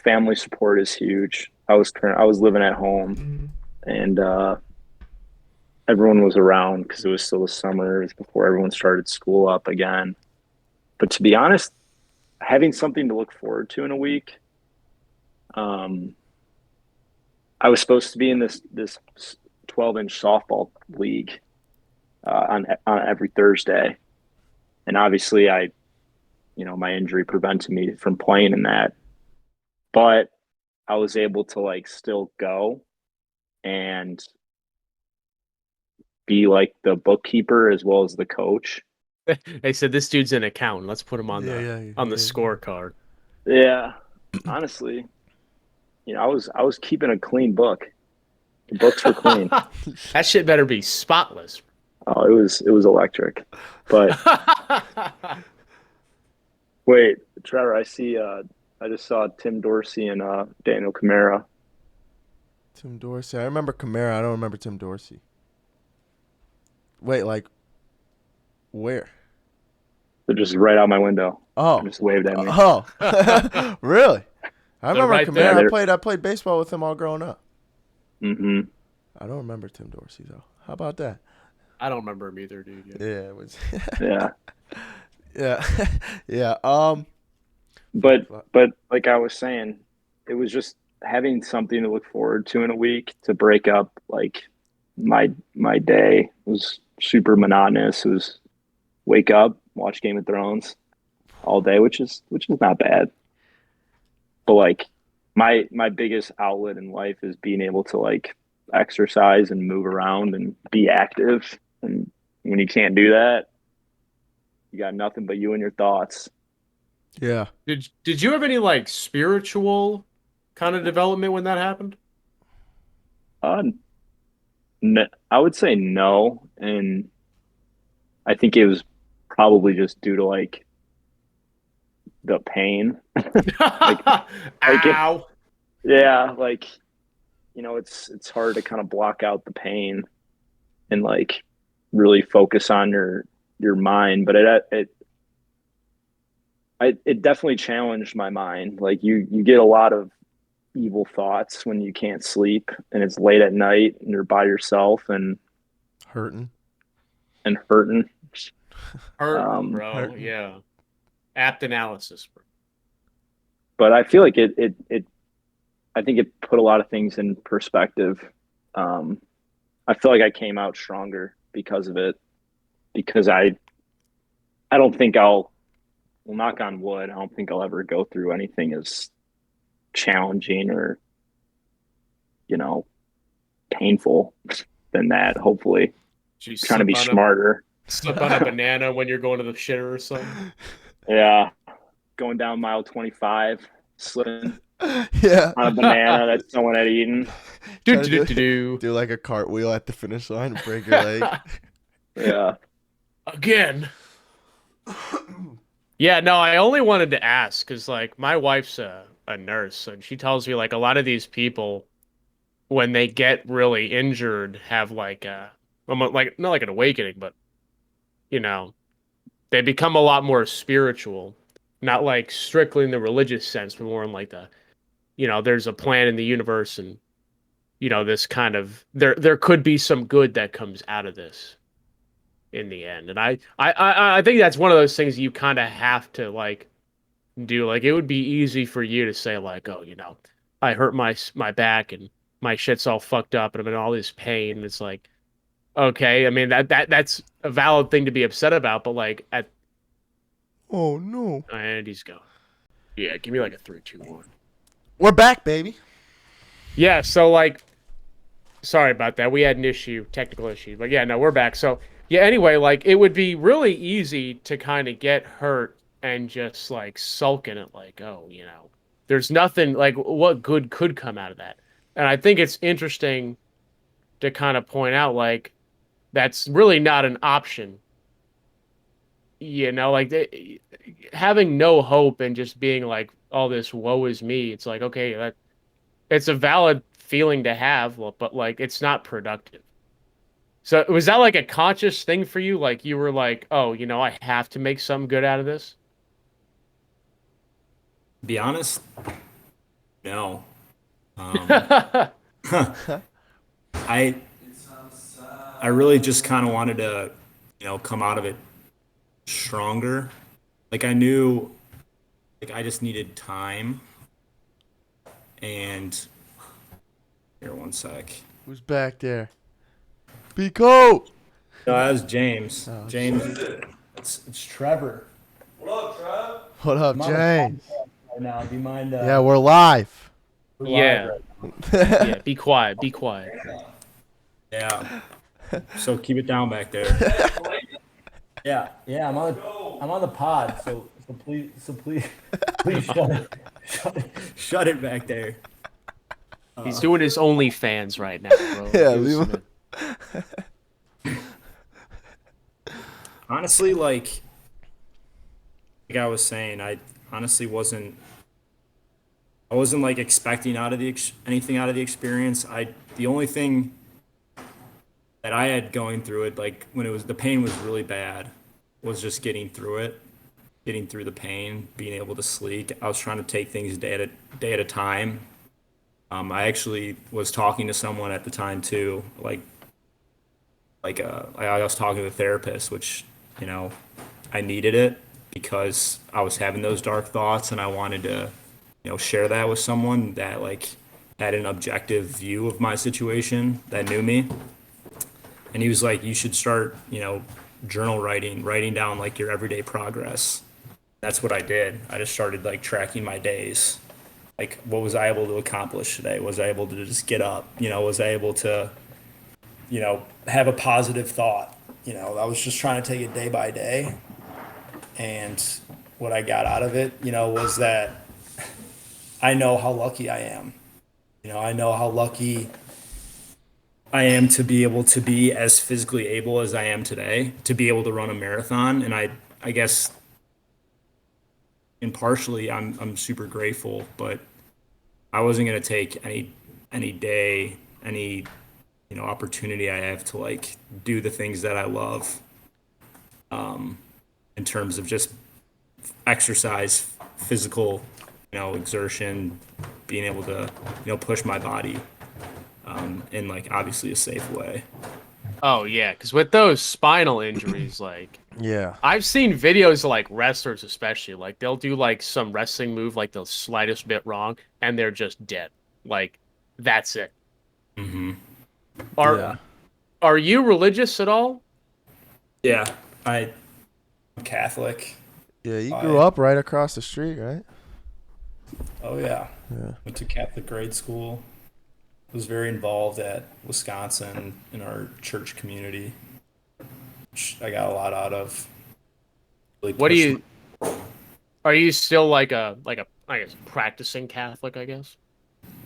family support is huge. I was living at home and everyone was around because it was still the summer. It was before everyone started school up again. But to be honest, having something to look forward to in a week, um, I was supposed to be in this 12-inch softball league on every Thursday, and obviously my injury prevented me from playing in that, but I was able to like still go and be like the bookkeeper as well as the coach. They said this dude's an accountant. Let's put him on Yeah, the yeah, on the yeah. scorecard. Yeah, honestly, I was keeping a clean book. The books were clean. That shit better be spotless. Oh, it was electric. But wait, Trevor, I just saw Tim Dorsey and Daniel Camara. Tim Dorsey. I remember Kamara. I don't remember Tim Dorsey. Wait, like where? They're just right out my window. They Oh, just waved at me. oh, really? I They're remember right Yeah, Kamara. there. they're. I played baseball with him all growing up. Hmm. I don't remember Tim Dorsey though. How about that? I don't remember him either, dude. Yeah. Yeah, it was. Yeah, Yeah, yeah. but but like I was saying, it was just having something to look forward to in a week to break up like my day. It was super monotonous. It was wake up, watch Game of Thrones all day, which is not bad. But like my biggest outlet in life is being able to like exercise and move around and be active. And when you can't do that, you got nothing but you and your thoughts. Yeah. Did you have any like spiritual kind of development when that happened? Uh, I would say no, and I think it was probably just due to like the pain. like like Ow. yeah, like it's hard to kind of block out the pain and like really focus on your mind, but it definitely challenged my mind. Like you get a lot of evil thoughts when you can't sleep and it's late at night and you're by yourself Hurting. and hurting. Hurting, bro. Hurting. Yeah. Apt analysis, bro. But I feel like it I think it put a lot of things in perspective. Um, I feel like I came out stronger because of it. Because I don't think well, knock on wood, I don't think I'll ever go through anything as challenging or you know painful than that. Hopefully, Did you trying to be slip on smarter. a banana when you're going to the shitter or something? Yeah, going down mile 25, slipping Yeah. on a banana that someone had eaten. Do Trying do to do do do like a cartwheel at the finish line and break your leg. Yeah, again. Yeah, no, I only wanted to ask because like my wife's a nurse and she tells me like a lot of these people when they get really injured have like almost like not like an awakening, but you know, they become a lot more spiritual. Not like strictly in the religious sense, but more in like there's a plan in the universe and this kind of there could be some good that comes out of this in the end. And I think that's one of those things you kind of have to like do. Like it would be easy for you to say like, oh, I hurt my back and my shit's all fucked up and I'm in all this pain. And it's like, okay, I mean that's a valid thing to be upset about, but like at Oh no. and he's going, yeah, give me like a 3, 2, 1. We're back, baby. Yeah, so like sorry about that. We had an technical issue, but yeah, no, we're back. So yeah, anyway, like it would be really easy to kind of get hurt and just like sulk in it, like, oh, there's nothing like what good could come out of that. And I think it's interesting to kind of point out like that's really not an option. Like having no hope and just being like, all this woe is me. It's like, okay, it's a valid feeling to have, but like it's not productive. So was that like a conscious thing for you? Like you were like, oh, I have to make something good out of this? Be honest, no. Um, I I really just kind of wanted to, come out of it stronger. Like I knew, like I just needed time. And here, one sec. Who's back there? Pico. No, that was James. Oh, James, it's Trevor. What up, I'm on a James? podcast right now. Do you mind? Yeah, we're live. we're Yeah. live right Yeah, be quiet, be quiet. now. Yeah. So keep it down back there. Yeah, yeah. I'm on the pod. So please please shut it back there. He's doing his OnlyFans right now, bro. Yeah, Give us leave some- him. Honestly, like I was saying, I honestly wasn't. I wasn't like expecting anything out of the experience. The only thing that I had going through it, like when the pain was really bad, was just getting through it, getting through the pain, being able to sleep. I was trying to take things day at a time. I actually was talking to someone at the time too, I was talking to a therapist, which you know I needed it because I was having those dark thoughts and I wanted to share that with someone that like had an objective view of my situation that knew me. And he was like, you should start journal writing down like your everyday progress. That's what I did. I just started like tracking my days. Like, what was I able to accomplish today? Was I able to just get up? Was I able to have a positive thought? I was just trying to take it day by day. And what I got out of it, was that I know how lucky I am. I know how lucky I am to be able to be as physically able as I am today, to be able to run a marathon. And I guess impartially, I'm super grateful, but I wasn't gonna take any day, any opportunity I have to like do the things that I love in terms of just exercise, physical, exertion, being able to, push my body in like obviously a safe way. Oh yeah, because with those spinal injuries, like Yeah. I've seen videos of like wrestlers, especially like they'll do like some wrestling move, like the slightest bit wrong, and they're just dead. Like that's it. Hmm. Are Yeah. are you religious at all? Yeah, I'm Catholic. Yeah. You grew I up right across the street, right? Oh yeah, Yeah. went to Catholic grade school. Was very involved at Wisconsin in our church community, which I got a lot out of. Really What do pushed my. you are you still like a I guess practicing Catholic, I guess?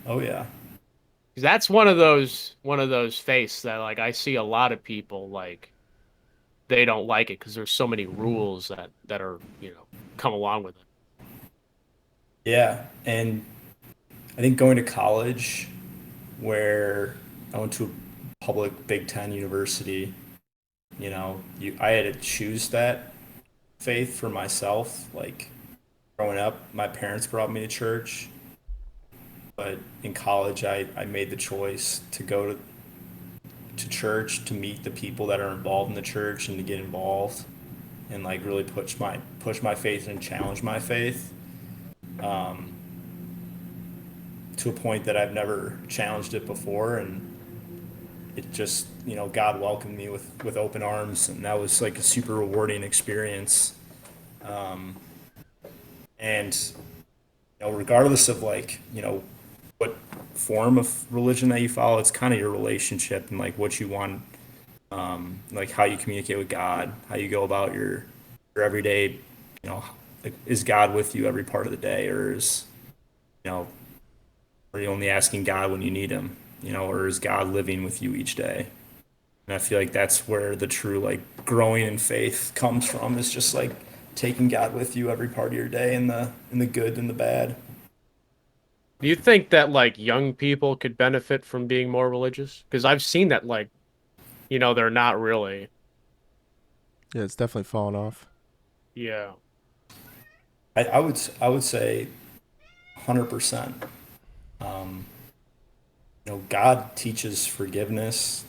Oh yeah, 'Cause that's one of those faiths that like I see a lot of people like they don't like it because there's so many rules that are, come along with it. yeah, and I think going to college, where I went to a public Big Ten university, I had to choose that faith for myself. Like growing up, my parents brought me to church, but in college, I made the choice to go to church to meet the people that are involved in the church and to get involved and like really push my faith and challenge my faith to a point that I've never challenged it before. And it just, God welcomed me with open arms, and that was like a super rewarding experience. And regardless of like what form of religion that you follow, it's kind of your relationship and like what you want, like how you communicate with God, how you go about your everyday, like, is God with you every part of the day, or you know are you only asking God when you need Him, or is God living with you each day? And I feel like that's where the true like growing in faith comes from, is just like taking God with you every part of your day, in the good and the bad. Do you think that like young people could benefit from being more religious? Because I've seen that like, they're not really. Yeah. It's definitely fallen off. Yeah. I would say 100%. Um, God teaches forgiveness.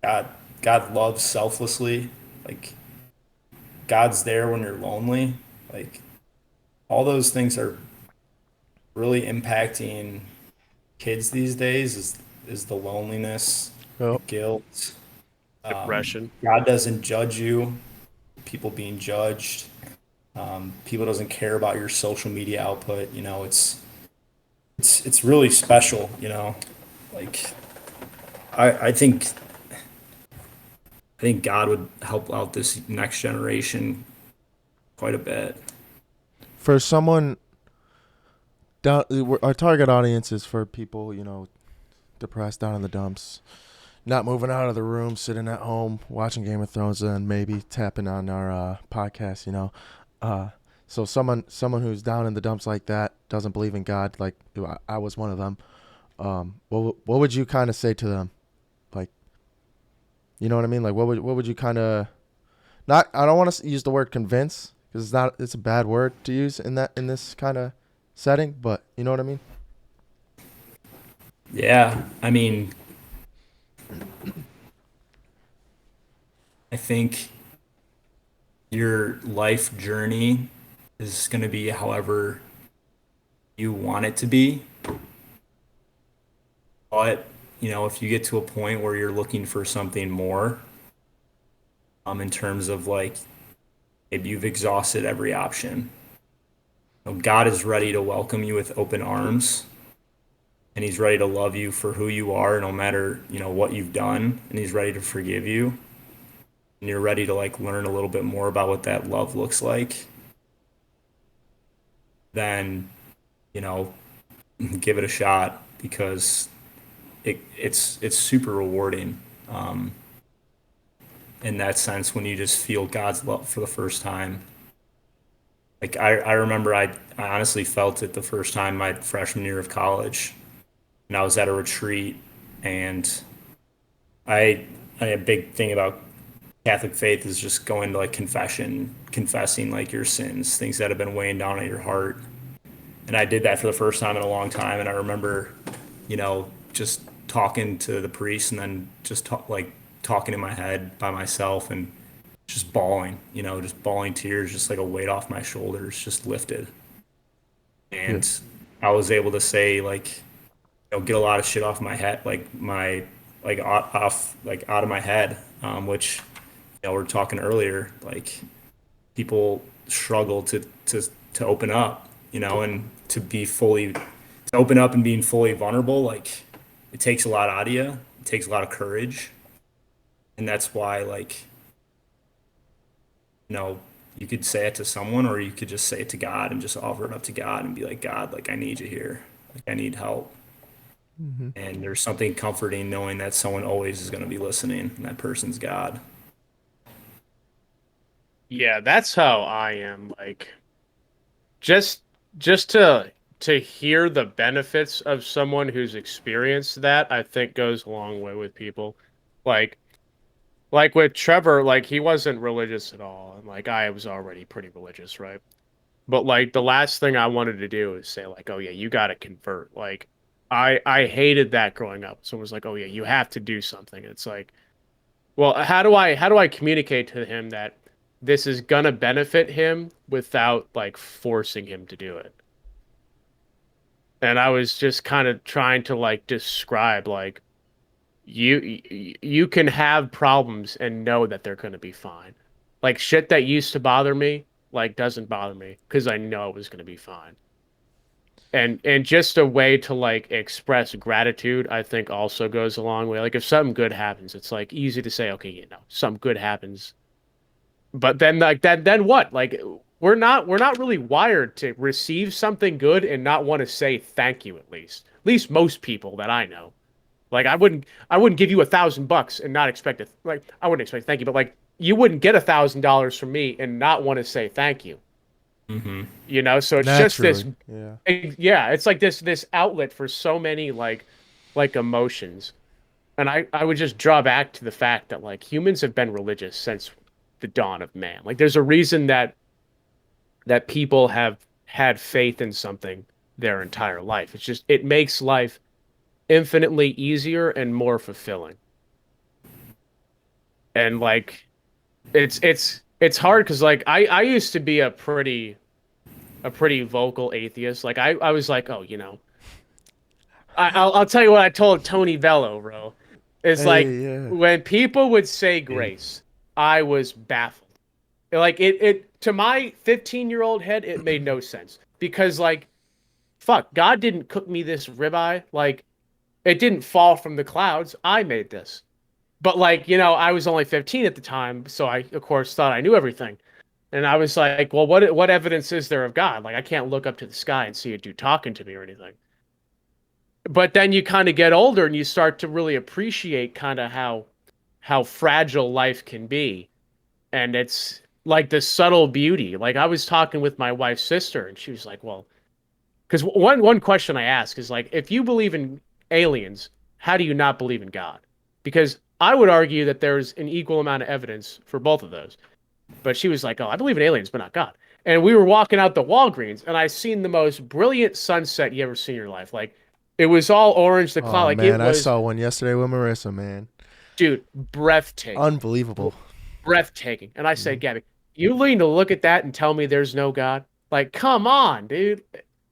God God loves selflessly. Like God's there when you're lonely. Like all those things are really impacting kids these days. Is the loneliness, the Well, guilt. Depression. God doesn't judge you. People being judged. People doesn't care about your social media output. It's really special. Like I think God would help out this next generation quite a bit. for someone down, our target audience is for people, depressed, down in the dumps, not moving out of the room, sitting at home, watching Game of Thrones, and maybe tapping on our podcast. Uh, so someone who's down in the dumps like that, doesn't believe in God, like I was one of them. What would you kind of say to them? Like, you know what I mean? Like, what would you kind of not? I don't want to use the word convince because it's a bad word to use in this kind of setting, but you know what I mean? Yeah, I mean, I think your life journey is going to be however you want it to be. But, if you get to a point where you're looking for something more, in terms of like maybe you've exhausted every option, God is ready to welcome you with open arms, and He's ready to love you for who you are, no matter, what you've done, and He's ready to forgive you. And you're ready to like learn a little bit more about what that love looks like, then, you know, give it a shot because it's super rewarding. In that sense, when you just feel God's love for the first time. Like I remember I honestly felt it the first time my freshman year of college, and I was at a retreat, and I a big thing about Catholic faith is just going to like confession, confessing like your sins, things that have been weighing down at your heart. And I did that for the first time in a long time, and I remember, just talking to the priest and then just talking in my head by myself and just bawling, just bawling tears, just like a weight off my shoulders, just lifted. Yeah. And I was able to say like, get a lot of shit off my head, like off like out of my head, which we were talking earlier, like people struggle to open up, and to open up and being fully vulnerable, like it takes a lot out of you. It takes a lot of courage, and that's why like you could say it to someone or you could just say it to God and just offer it up to God and be like, God, like I need you here. Like I need help. Mm-hmm. And there's something comforting knowing that someone always is going to be listening and that person's God. Yeah, that's how I am. Like, just just to hear the benefits of someone who's experienced that, I think goes a long way with people. Like like with Trevor, like he wasn't religious at all, and like I was already pretty religious, right? But like the last thing I wanted to do is say like, "Oh yeah, you got to convert." Like I hated that growing up. Someone was like, "Oh yeah, you have to do something." It's like, well, how do I communicate to him that this is gonna benefit him without like forcing him to do it? And I was just kind of trying to like describe like you can have problems and know that they're going to be fine. Like shit that used to bother me like doesn't bother me because I know it was going to be fine. And just a way to like express gratitude, I think also goes a long way. Like if something good happens, it's like easy to say, okay, something good happens. But then like that then what? Like we're not really wired to receive something good and not want to say thank you at least. At least most people that I know. Like I wouldn't give you $1,000 and not expect it. Like I wouldn't expect thank you, but like you wouldn't get $1,000 from me and not want to say thank you. Mm-hmm. So it's just this, Naturally. Yeah. yeah, it's like this outlet for so many like emotions. And I would just draw back to the fact that like humans have been religious since the dawn of man. Like there's a reason that people have had faith in something their entire life. It's just it makes life infinitely easier and more fulfilling. And like it's hard because like I used to be a pretty vocal atheist. Like I was like, oh, I'll tell you what I told Tony Bello, bro. It's Hey, like yeah. when people would say grace, I was baffled. Like it to my 15-year-old head, it made no sense because like fuck, God didn't cook me this ribeye. Like it didn't fall from the clouds. I made this. But like, I was only 15 at the time, so I of course thought I knew everything. And I was like, well, what evidence is there of God? Like I can't look up to the sky and see a dude talking to me or anything. But then you kind of get older and you start to really appreciate kind of how fragile life can be. And it's like the subtle beauty. Like I was talking with my wife's sister and she was like, well, because one question I ask is like, if you believe in aliens, how do you not believe in God? Because I would argue that there's an equal amount of evidence for both of those. But she was like, "Oh, I believe in aliens, but not God." And we were walking out the Walgreens, and I seen the most brilliant sunset you ever seen in your life. Like, it was all orange, the cloud, Oh like it man, I was, saw one yesterday with Marissa, man. dude, breathtaking, Unbelievable. breathtaking. And I said, Mhm. Gabby, you lean to look at that and tell me there's no God? Like, come on, dude.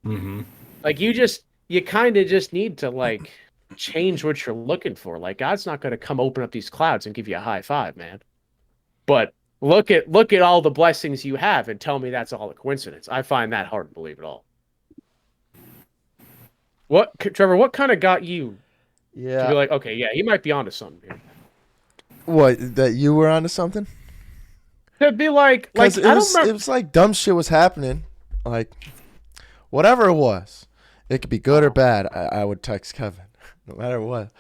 Mm-hmm. Like, you kind of just need to like change what you're looking for. Like, God's not going to come open up these clouds and give you a high five, man. But look at all the blessings you have and tell me that's all a coincidence. I find that hard to believe at all. Trevor, what kind of got you to Yeah. be like, okay, yeah, he might be onto something here? What, that you were onto something? To be like Because I don't it remember. was like dumb shit was happening, like whatever it was. It could be good or bad. I would text Kevin, no matter what.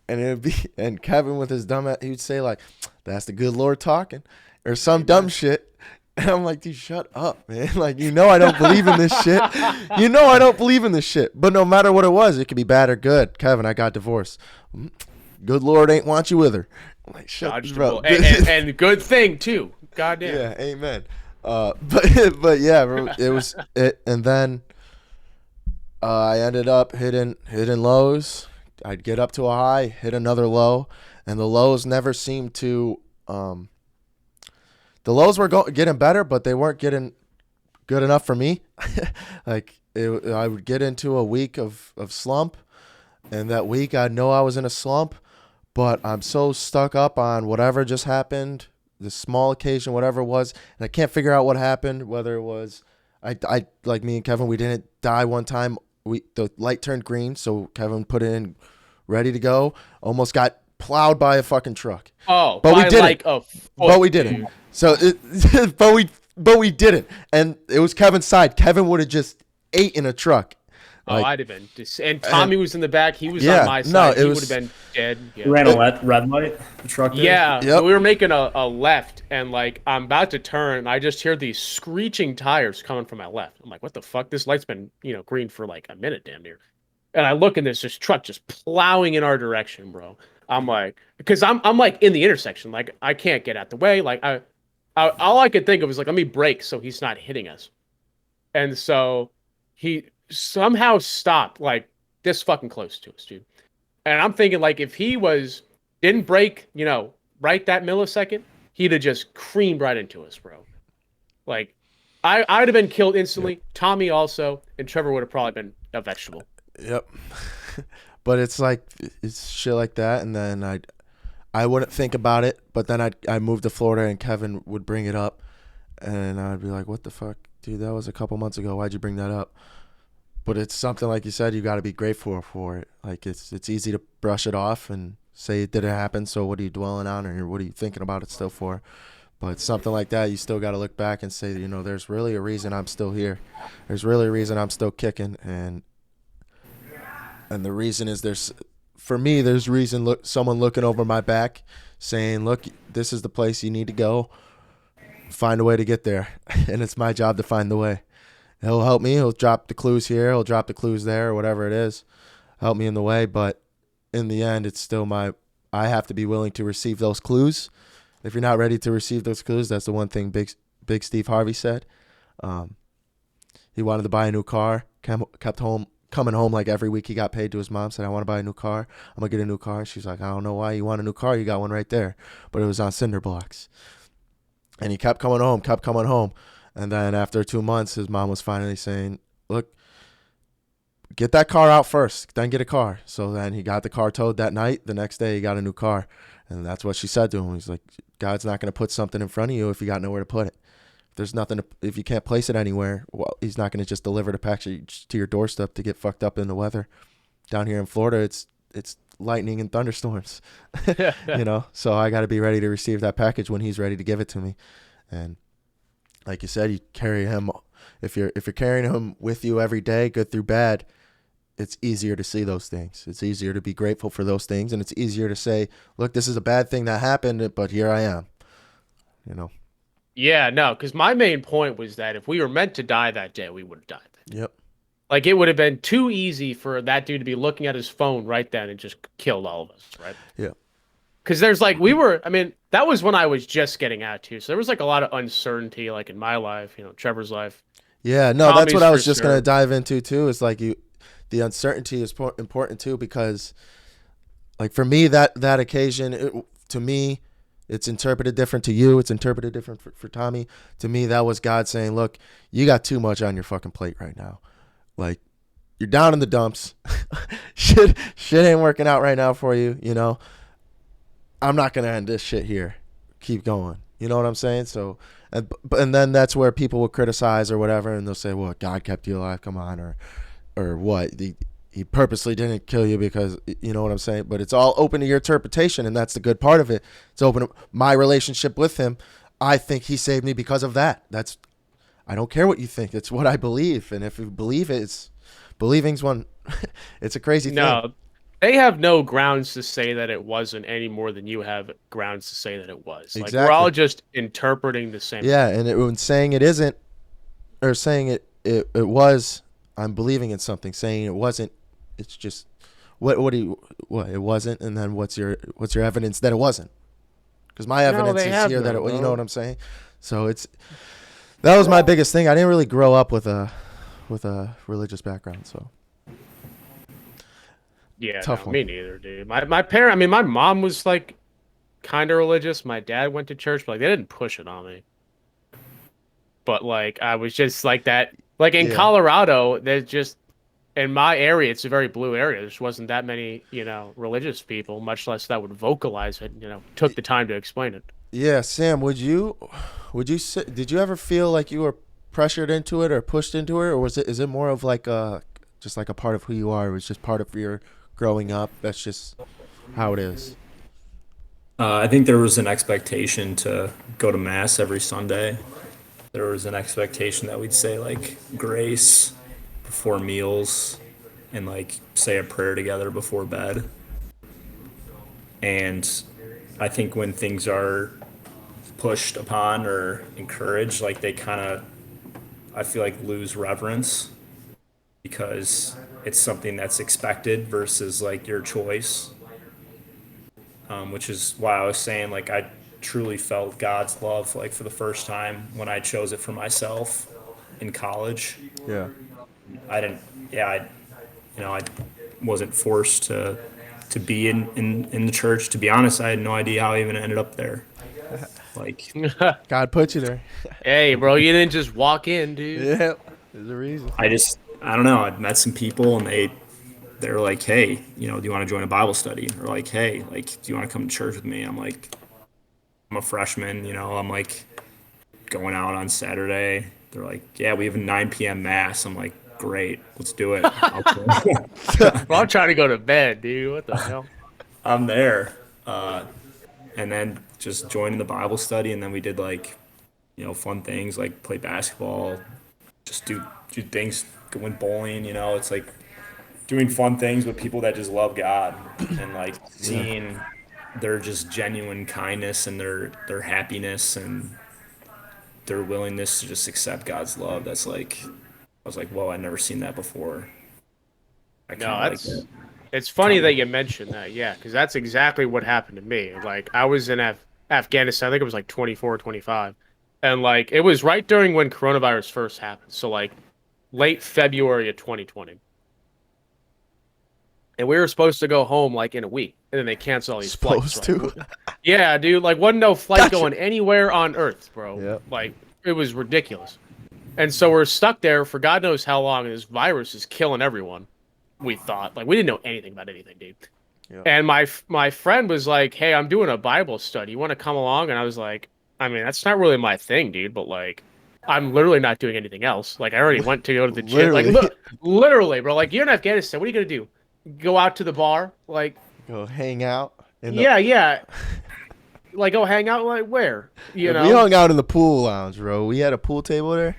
And it would be, and Kevin with his dumb, he would say like, "That's the good Lord talking," or some dumb shit. And I'm like, dude, shut up, man. Like, I don't believe in this shit. I don't believe in this shit. But no matter what it was, it could be bad or good. Kevin, I got divorced. Good Lord ain't want you with her. I'm like, shut up. And good thing too. Goddamn. Yeah, amen. But yeah, bro, it was it. And then I ended up hitting lows. I'd get up to a high, hit another low, and the lows never seemed to. The lows were getting better, but they weren't getting good enough for me. I would get into a week of slump, and that week I'd know I was in a slump, but I'm so stuck up on whatever just happened, the small occasion, whatever it was, and I can't figure out what happened. Whether it was I like me and Kevin, we didn't die one time. The light turned green, so Kevin put it in, ready to go. Almost got plowed by a fucking truck. Oh, but we didn't. But we dude. didn't. So, but we didn't, and it was Kevin's side. Kevin would have just ate in a truck. I'd have been. And Tommy was in the back. He was on my side. No, he would have been dead. Yeah. Ran a red light. The truck did? Yeah, Yep. we were making a left, and like I'm about to turn, and I just hear these screeching tires coming from my left. I'm like, what the fuck? This light's been green for like a minute, damn near. And I look, and there's this truck just plowing in our direction, bro. I'm like, because I'm like in the intersection, like I can't get out the way. Like I all I could think of was like, let me brake so he's not hitting us. And so he somehow stopped like this fucking close to us, dude. And I'm thinking like if he didn't brake, right that millisecond, he'd have just creamed right into us, bro. Like I'd have been killed instantly. Yep. Tommy also, and Trevor would have probably been a vegetable. Yep. But it's like it's shit like that, and then I wouldn't think about it, but then I'd move to Florida and Kevin would bring it up, and I'd be like, what the fuck, dude, that was a couple months ago, why'd you bring that up? But it's something, like you said, you got to be grateful for it. Like it's easy to brush it off and say it didn't happen, so what are you dwelling on, or what are you thinking about it still for? But something like that, you still got to look back and say, there's really a reason I'm still here. There's really a reason I'm still kicking, and the reason is there's reason. Someone looking over my back, saying, "Look, this is the place you need to go. Find a way to get there," and it's my job to find the way. He'll help me. He'll drop the clues here. He'll drop the clues there, or whatever it is. Help me in the way, but in the end, it's still I have to be willing to receive those clues. If you're not ready to receive those clues, that's the one thing Big Steve Harvey said. He wanted to buy a new car. Kept coming home like every week he got paid to his mom, said, I want to buy a new car. I'm going to get a new car. She's like, I don't know why you want a new car. You got one right there. But it was on cinder blocks. And he kept coming home. And then after 2 months, his mom was finally saying, look, get that car out first, then get a car. So then he got the car towed that night. The next day he got a new car. And that's what she said to him. He's like, God's not going to put something in front of you if you got nowhere to put it. There's nothing if you can't place it anywhere, well, he's not going to just deliver the package to your doorstep to get fucked up in the weather. Down here in Florida, it's lightning and thunderstorms, so I got to be ready to receive that package when he's ready to give it to me. And like you said, you carry him. If you're carrying him with you every day, good through bad, it's easier to see those things. It's easier to be grateful for those things. And it's easier to say, look, this is a bad thing that happened, but here I am, Yeah, no, because my main point was that if we were meant to die that day, we would have died. Yep. Like, it would have been too easy for that dude to be looking at his phone right then and just killed all of us, right? Yeah. Because there's that was when I was just getting out too. So there was like a lot of uncertainty, like in my life, Trevor's life. Yeah, no, Tommy's that's what I was just sure. going to dive into too. Is like the uncertainty is important too, because like for me, that occasion, to me, it's interpreted different to you. It's interpreted different for Tommy. To me, that was God saying, look, you got too much on your fucking plate right now. Like, you're down in the dumps. shit ain't working out right now for you, I'm not going to end this shit here. Keep going. You know what I'm saying? So, and then that's where people will criticize or whatever, and they'll say, well, God kept you alive. Come on. Or what? He purposely didn't kill you because, you know what I'm saying? But it's all open to your interpretation, and that's the good part of it. It's open to my relationship with him. I think he saved me because of that. I don't care what you think. It's what I believe. And if you believe it, believing's one. It's a crazy thing. No, they have no grounds to say that it wasn't any more than you have grounds to say that it was. Like we're all Exactly. just interpreting the same. Yeah, and when saying it isn't, or saying it was, I'm believing in something. Saying it wasn't, it's just what it wasn't, and then what's your evidence that it wasn't? Because my evidence they is have here that none, you know bro. what I'm saying. So that was my biggest thing. I didn't really grow up with a religious background, so Yeah, tough no, one. me neither, dude. My parent, I mean, my mom was like kind of religious. My dad went to church, but like they didn't push it on me. But like I was just like that. Like in Yeah. Colorado, there's just in my area, it's a very blue area. There just wasn't that many, religious people, much less that would vocalize it. Took the time to explain it. Yeah, Sam, did you ever feel like you were pressured into it or pushed into it, or is it more of like just like a part of who you are? It was just part of your growing up. That's just how it is. I think there was an expectation to go to mass every Sunday. There was an expectation that we'd say like grace before meals and like say a prayer together before bed. And I think when things are pushed upon or encouraged, like they kind of, I feel like lose reverence because it's something that's expected versus like your choice. Which is why I was saying like I truly felt God's love like for the first time when I chose it for myself in college. Yeah. I didn't, yeah, I wasn't forced to be in the church. To be honest, I had no idea how I even ended up there. Like, God put you there. Hey, bro, you didn't just walk in, dude. Yeah, there's a reason. I don't know. I met some people and they're like, hey, do you want to join a Bible study? Or like, hey, like, do you want to come to church with me? I'm like, I'm a freshman, I'm like going out on Saturday. They're like, yeah, we have a 9 p.m. mass. I'm like, great, let's do it. Bro, I'm trying to go to bed, dude. What the hell? I'm there. And then just joining the Bible study. And then we did like, fun things like play basketball, just do things, going bowling, it's like doing fun things with people that just love God and like seeing their just genuine kindness and their happiness and their willingness to just accept God's love. That's like, I was like, whoa, I've never seen that before. I No, kind of like that. it's funny Kinda. that you mentioned that. Yeah, because that's exactly what happened to me. Like I was in Afghanistan. I think it was like 24, 25, and like it was right during when coronavirus first happened. So like late February of 2020. And we were supposed to go home like in a week, and then they canceled all these flights. Supposed Right? to. Yeah, dude. Like, wasn't no flight Gotcha. going anywhere on Earth, bro. Yep. Like, it was ridiculous. And so we're stuck there for God knows how long, and this virus is killing everyone. We thought, like, we didn't know anything about anything, dude. Yep. And my friend was like, "Hey, I'm doing a Bible study. You want to come along?" And I was like, "I mean, that's not really my thing, dude. But like, I'm literally not doing anything else. Like, I already went to go to the gym. Like, Literally. literally, bro. Like, you're in Afghanistan. What are you gonna do? Go out to the bar? Like, Go hang out. yeah. Like, go hang out. Like, where? You We know? hung out in the pool lounge, bro. We had a pool table there.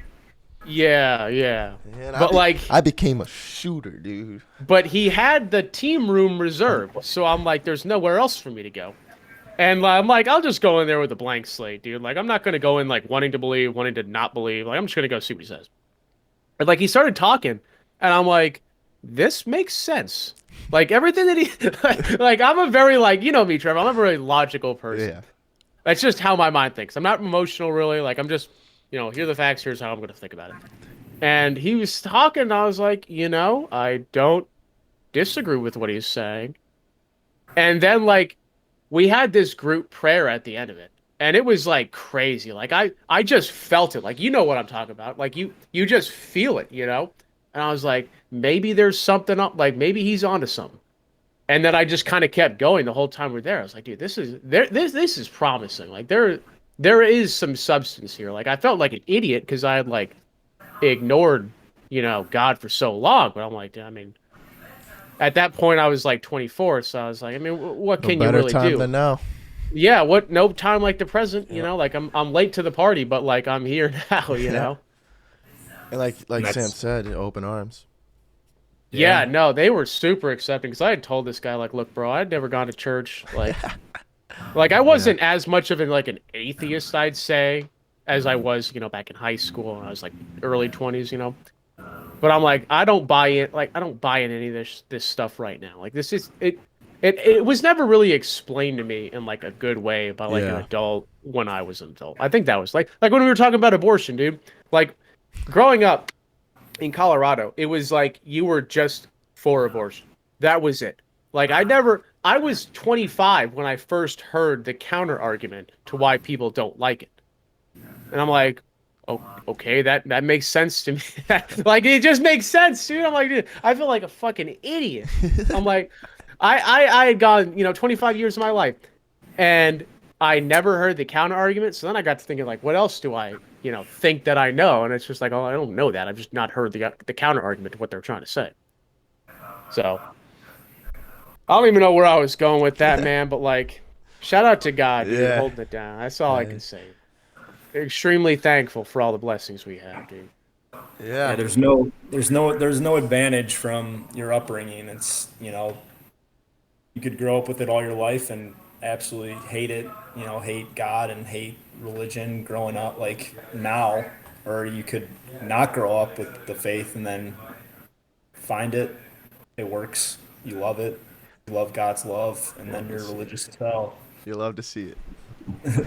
Yeah. Man, But like, I became a shooter, dude. but he had the team room reserved, so I'm like, there's nowhere else for me to go. And I'm like, I'll just go in there with a blank slate, dude. Like, I'm not gonna go in like wanting to believe, wanting to not believe. Like, I'm just gonna go see what he says. And like, he started talking, and I'm like, this makes sense. Like everything that he, like, I'm a very like, you know me, Trevor. I'm a very logical person. Yeah. That's just how my mind thinks. I'm not emotional, really. Like, I'm just, here are the facts. Here's how I'm gonna think about it. And he was talking, and I was like, I don't disagree with what he's saying. And then like we had this group prayer at the end of it. And it was like crazy. Like I just felt it. Like what I'm talking about. Like you just feel it, And I was like, maybe there's something up, like maybe he's onto something. And then I just kind of kept going the whole time we're there. I was like, dude, this is promising. Like there is some substance here. Like I felt like an idiot because I had like ignored, God for so long. But I'm like, I mean, at that point I was like 24, so I was like, I mean, what No can you better really time do? than now. Yeah, no time like the present, like I'm late to the party, but like I'm here now, Yeah. And like That's- Sam said, open arms. Yeah, no, they were super accepting because I had told this guy, like, look, bro, I'd never gone to church. Like I wasn't as much of an atheist, I'd say, as I was, back in high school when I was like early 20s, But I'm like, I don't buy it. Like, I don't buy in any of this stuff right now. Like, this is it. It was never really explained to me in like a good way by like an Yeah. adult when I was an adult. I think that was like when we were talking about abortion, dude. Like, growing up in Colorado, it was like you were just for abortion. That was it. Like, I was 25 when I first heard the counter argument to why people don't like it. And I'm like, oh, okay, that makes sense to me. Like, it just makes sense, dude. I'm like, dude, I feel like a fucking idiot. I'm like, I had gone, 25 years of my life, and I never heard the counter argument. So then I got to thinking, like, what else do I, think that I know? And it's just like, oh, I don't know that. I've just not heard the counter argument to what they're trying to say. So I don't even know where I was going with that, man. But like, shout out to God, dude, Yeah. holding it down. That's all I can say. Extremely thankful for all the blessings we have, dude. Yeah, there's no advantage from your upbringing. It's, you could grow up with it all your life and absolutely hate it, hate God and hate religion growing up like now, or you could not grow up with the faith and then find it, it works, you love it, you love God's love, and then you're religious as hell. You love to see it.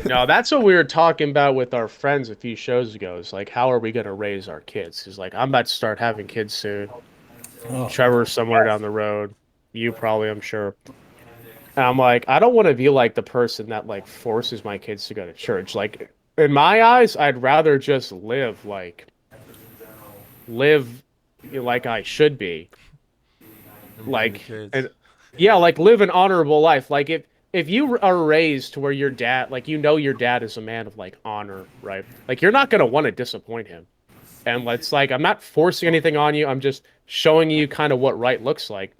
No, that's what we were talking about with our friends a few shows ago. It's like, how are we going to raise our kids? Because, like, I'm about to start having kids soon. Oh, Trevor somewhere down the road. You probably, I'm sure. And I'm like, I don't want to be like the person that, like, forces my kids to go to church. Like, in my eyes, I'd rather just live like I should be. Like, and yeah, like live an honorable life. Like if you are raised to where your dad, like, your dad is a man of like honor, right? Like, you're not going to want to disappoint him. And it's like, I'm not forcing anything on you. I'm just showing you kind of what right looks like.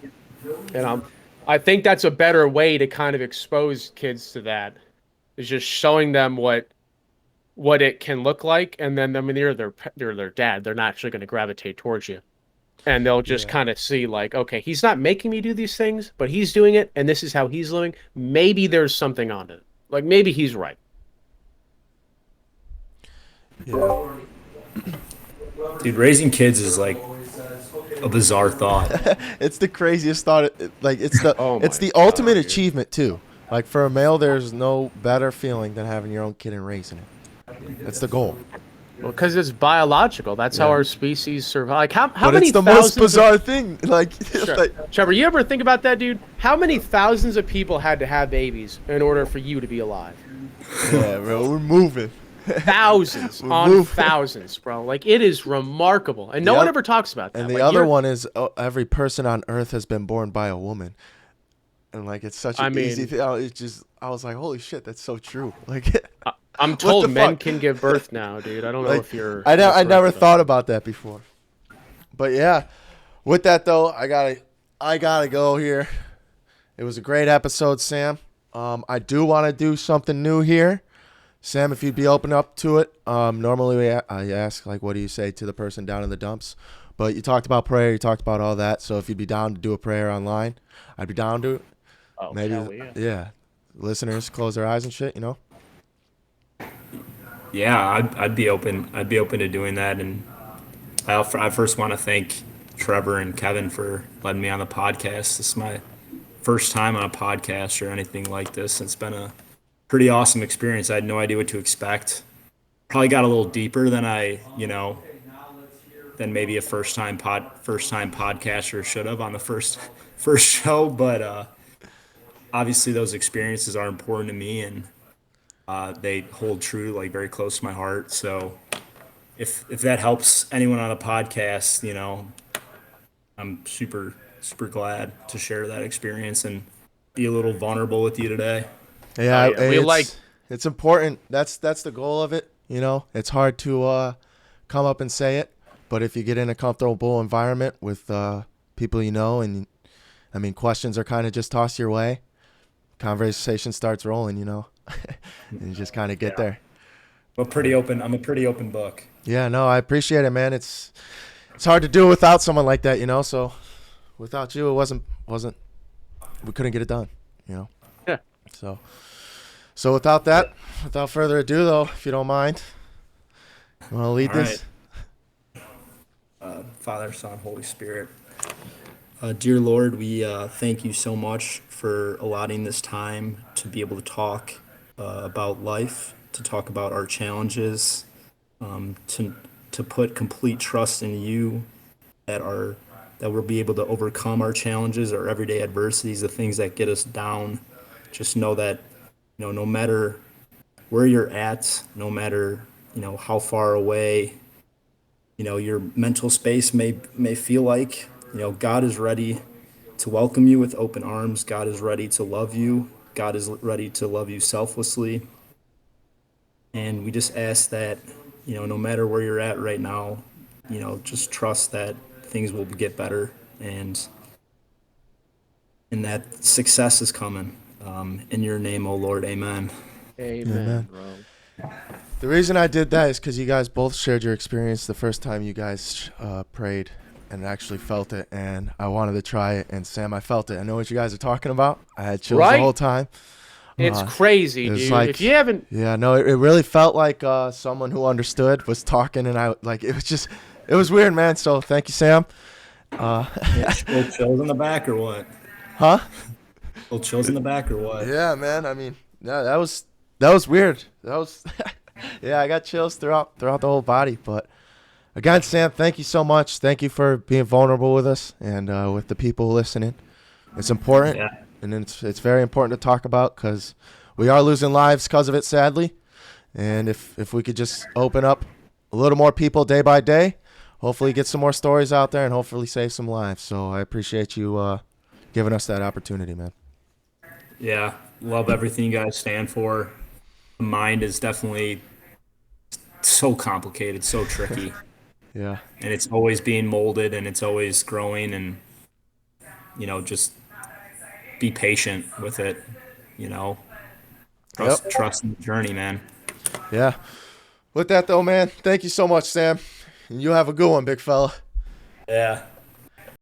And I think that's a better way to kind of expose kids to that, is just showing them what it can look like. And then, I mean, they're their dad. They're not actually going to gravitate towards you. And they'll just kind of see, like, okay, he's not making me do these things, but he's doing it, and this is how he's living. Maybe there's something on it. Like, maybe he's right. Yeah. dude, raising kids is like a bizarre thought. It's the craziest thought. Like, it's the Oh it's my the ultimate God, dude. achievement too. Like, for a male, there's no better feeling than having your own kid and raising it. That's the goal. Well, because it's biological. That's how our species survive. Like, how But many it's the thousands most bizarre thing. Like, like, Trevor, you ever think about that, dude? How many thousands of people had to have babies in order for you to be alive? yeah, bro, we're moving. Thousands We're on moving. thousands, bro. Like, it is remarkable. And no one ever talks about that. And the Like, other one is every person on Earth has been born by a woman. And like, it's such an easy thing. I was like, holy shit, that's so true. Like, I'm What told the men fuck? can give birth now, dude. I don't know like, if you're. I correct never about thought about that before. But yeah, with that though, I gotta go here. It was a great episode, Sam. I do want to do something new here. Sam, if you'd be open up to it. Normally I ask, like, what do you say to the person down in the dumps? But you talked about prayer, you talked about all that. So if you'd be down to do a prayer online, I'd be down to it. Oh, Maybe, hell yeah. yeah. Listeners close their eyes and shit, you know? Yeah, I'd be open. I'd be open to doing that. And I first want to thank Trevor and Kevin for letting me on the podcast. This is my first time on a podcast or anything like this. It's been a pretty awesome experience. I had no idea what to expect. Probably got a little deeper than than maybe a first time podcaster should have on the first show. But obviously those experiences are important to me, and they hold true, like very close to my heart. So if that helps anyone on a podcast, I'm super glad to share that experience and be a little vulnerable with you today. Yeah, Oh, yeah. it's important. That's the goal of it. You know, it's hard to come up and say it, but if you get in a comfortable environment with people you know, and I mean, questions are kind of just tossed your way, conversation starts rolling. You know, and you just kind of get there. But pretty open. I'm a pretty open book. Yeah, no, I appreciate it, man. It's hard to do it without someone like that, you know. So without you, it wasn't. We couldn't get it done. You know. Yeah. So without further ado, though, if you don't mind, you want to lead All this? right. Father, Son, Holy Spirit. Dear Lord, we thank you so much for allotting this time to be able to talk about life, to talk about our challenges, to put complete trust in you that we'll be able to overcome our challenges, our everyday adversities, the things that get us down. Just know that, no matter where you're at, no matter, how far away, your mental space may feel like, God is ready to welcome you with open arms. God is ready to love you. God is ready to love you selflessly. And we just ask that, no matter where you're at right now, just trust that things will get better and that success is coming. In your name, O Lord, amen. Amen, bro. The reason I did that is because you guys both shared your experience the first time you guys prayed and actually felt it, and I wanted to try it. And Sam, I felt it. I know what you guys are talking about. I had chills the whole time. It's crazy, it was dude. like, If you haven't, yeah, no, it really felt like someone who understood was talking, and it was weird, man. So thank you, Sam. Little chills in the back or what? Huh? Little chills in the back or what? Yeah, man. I mean, yeah, that was weird. That was, yeah, I got chills throughout the whole body. But again, Sam, thank you so much. Thank you for being vulnerable with us and with the people listening. It's important, Yeah. and it's very important to talk about because we are losing lives because of it, sadly. And if we could just open up a little more people day by day, hopefully get some more stories out there and hopefully save some lives. So I appreciate you giving us that opportunity, man. Yeah. Love everything you guys stand for. The mind is definitely so complicated, so tricky. Yeah. And it's always being molded and it's always growing and, just be patient with it, Trust in the journey, man. Yeah. With that, though, man, thank you so much, Sam. And you have a good one, big fella. Yeah.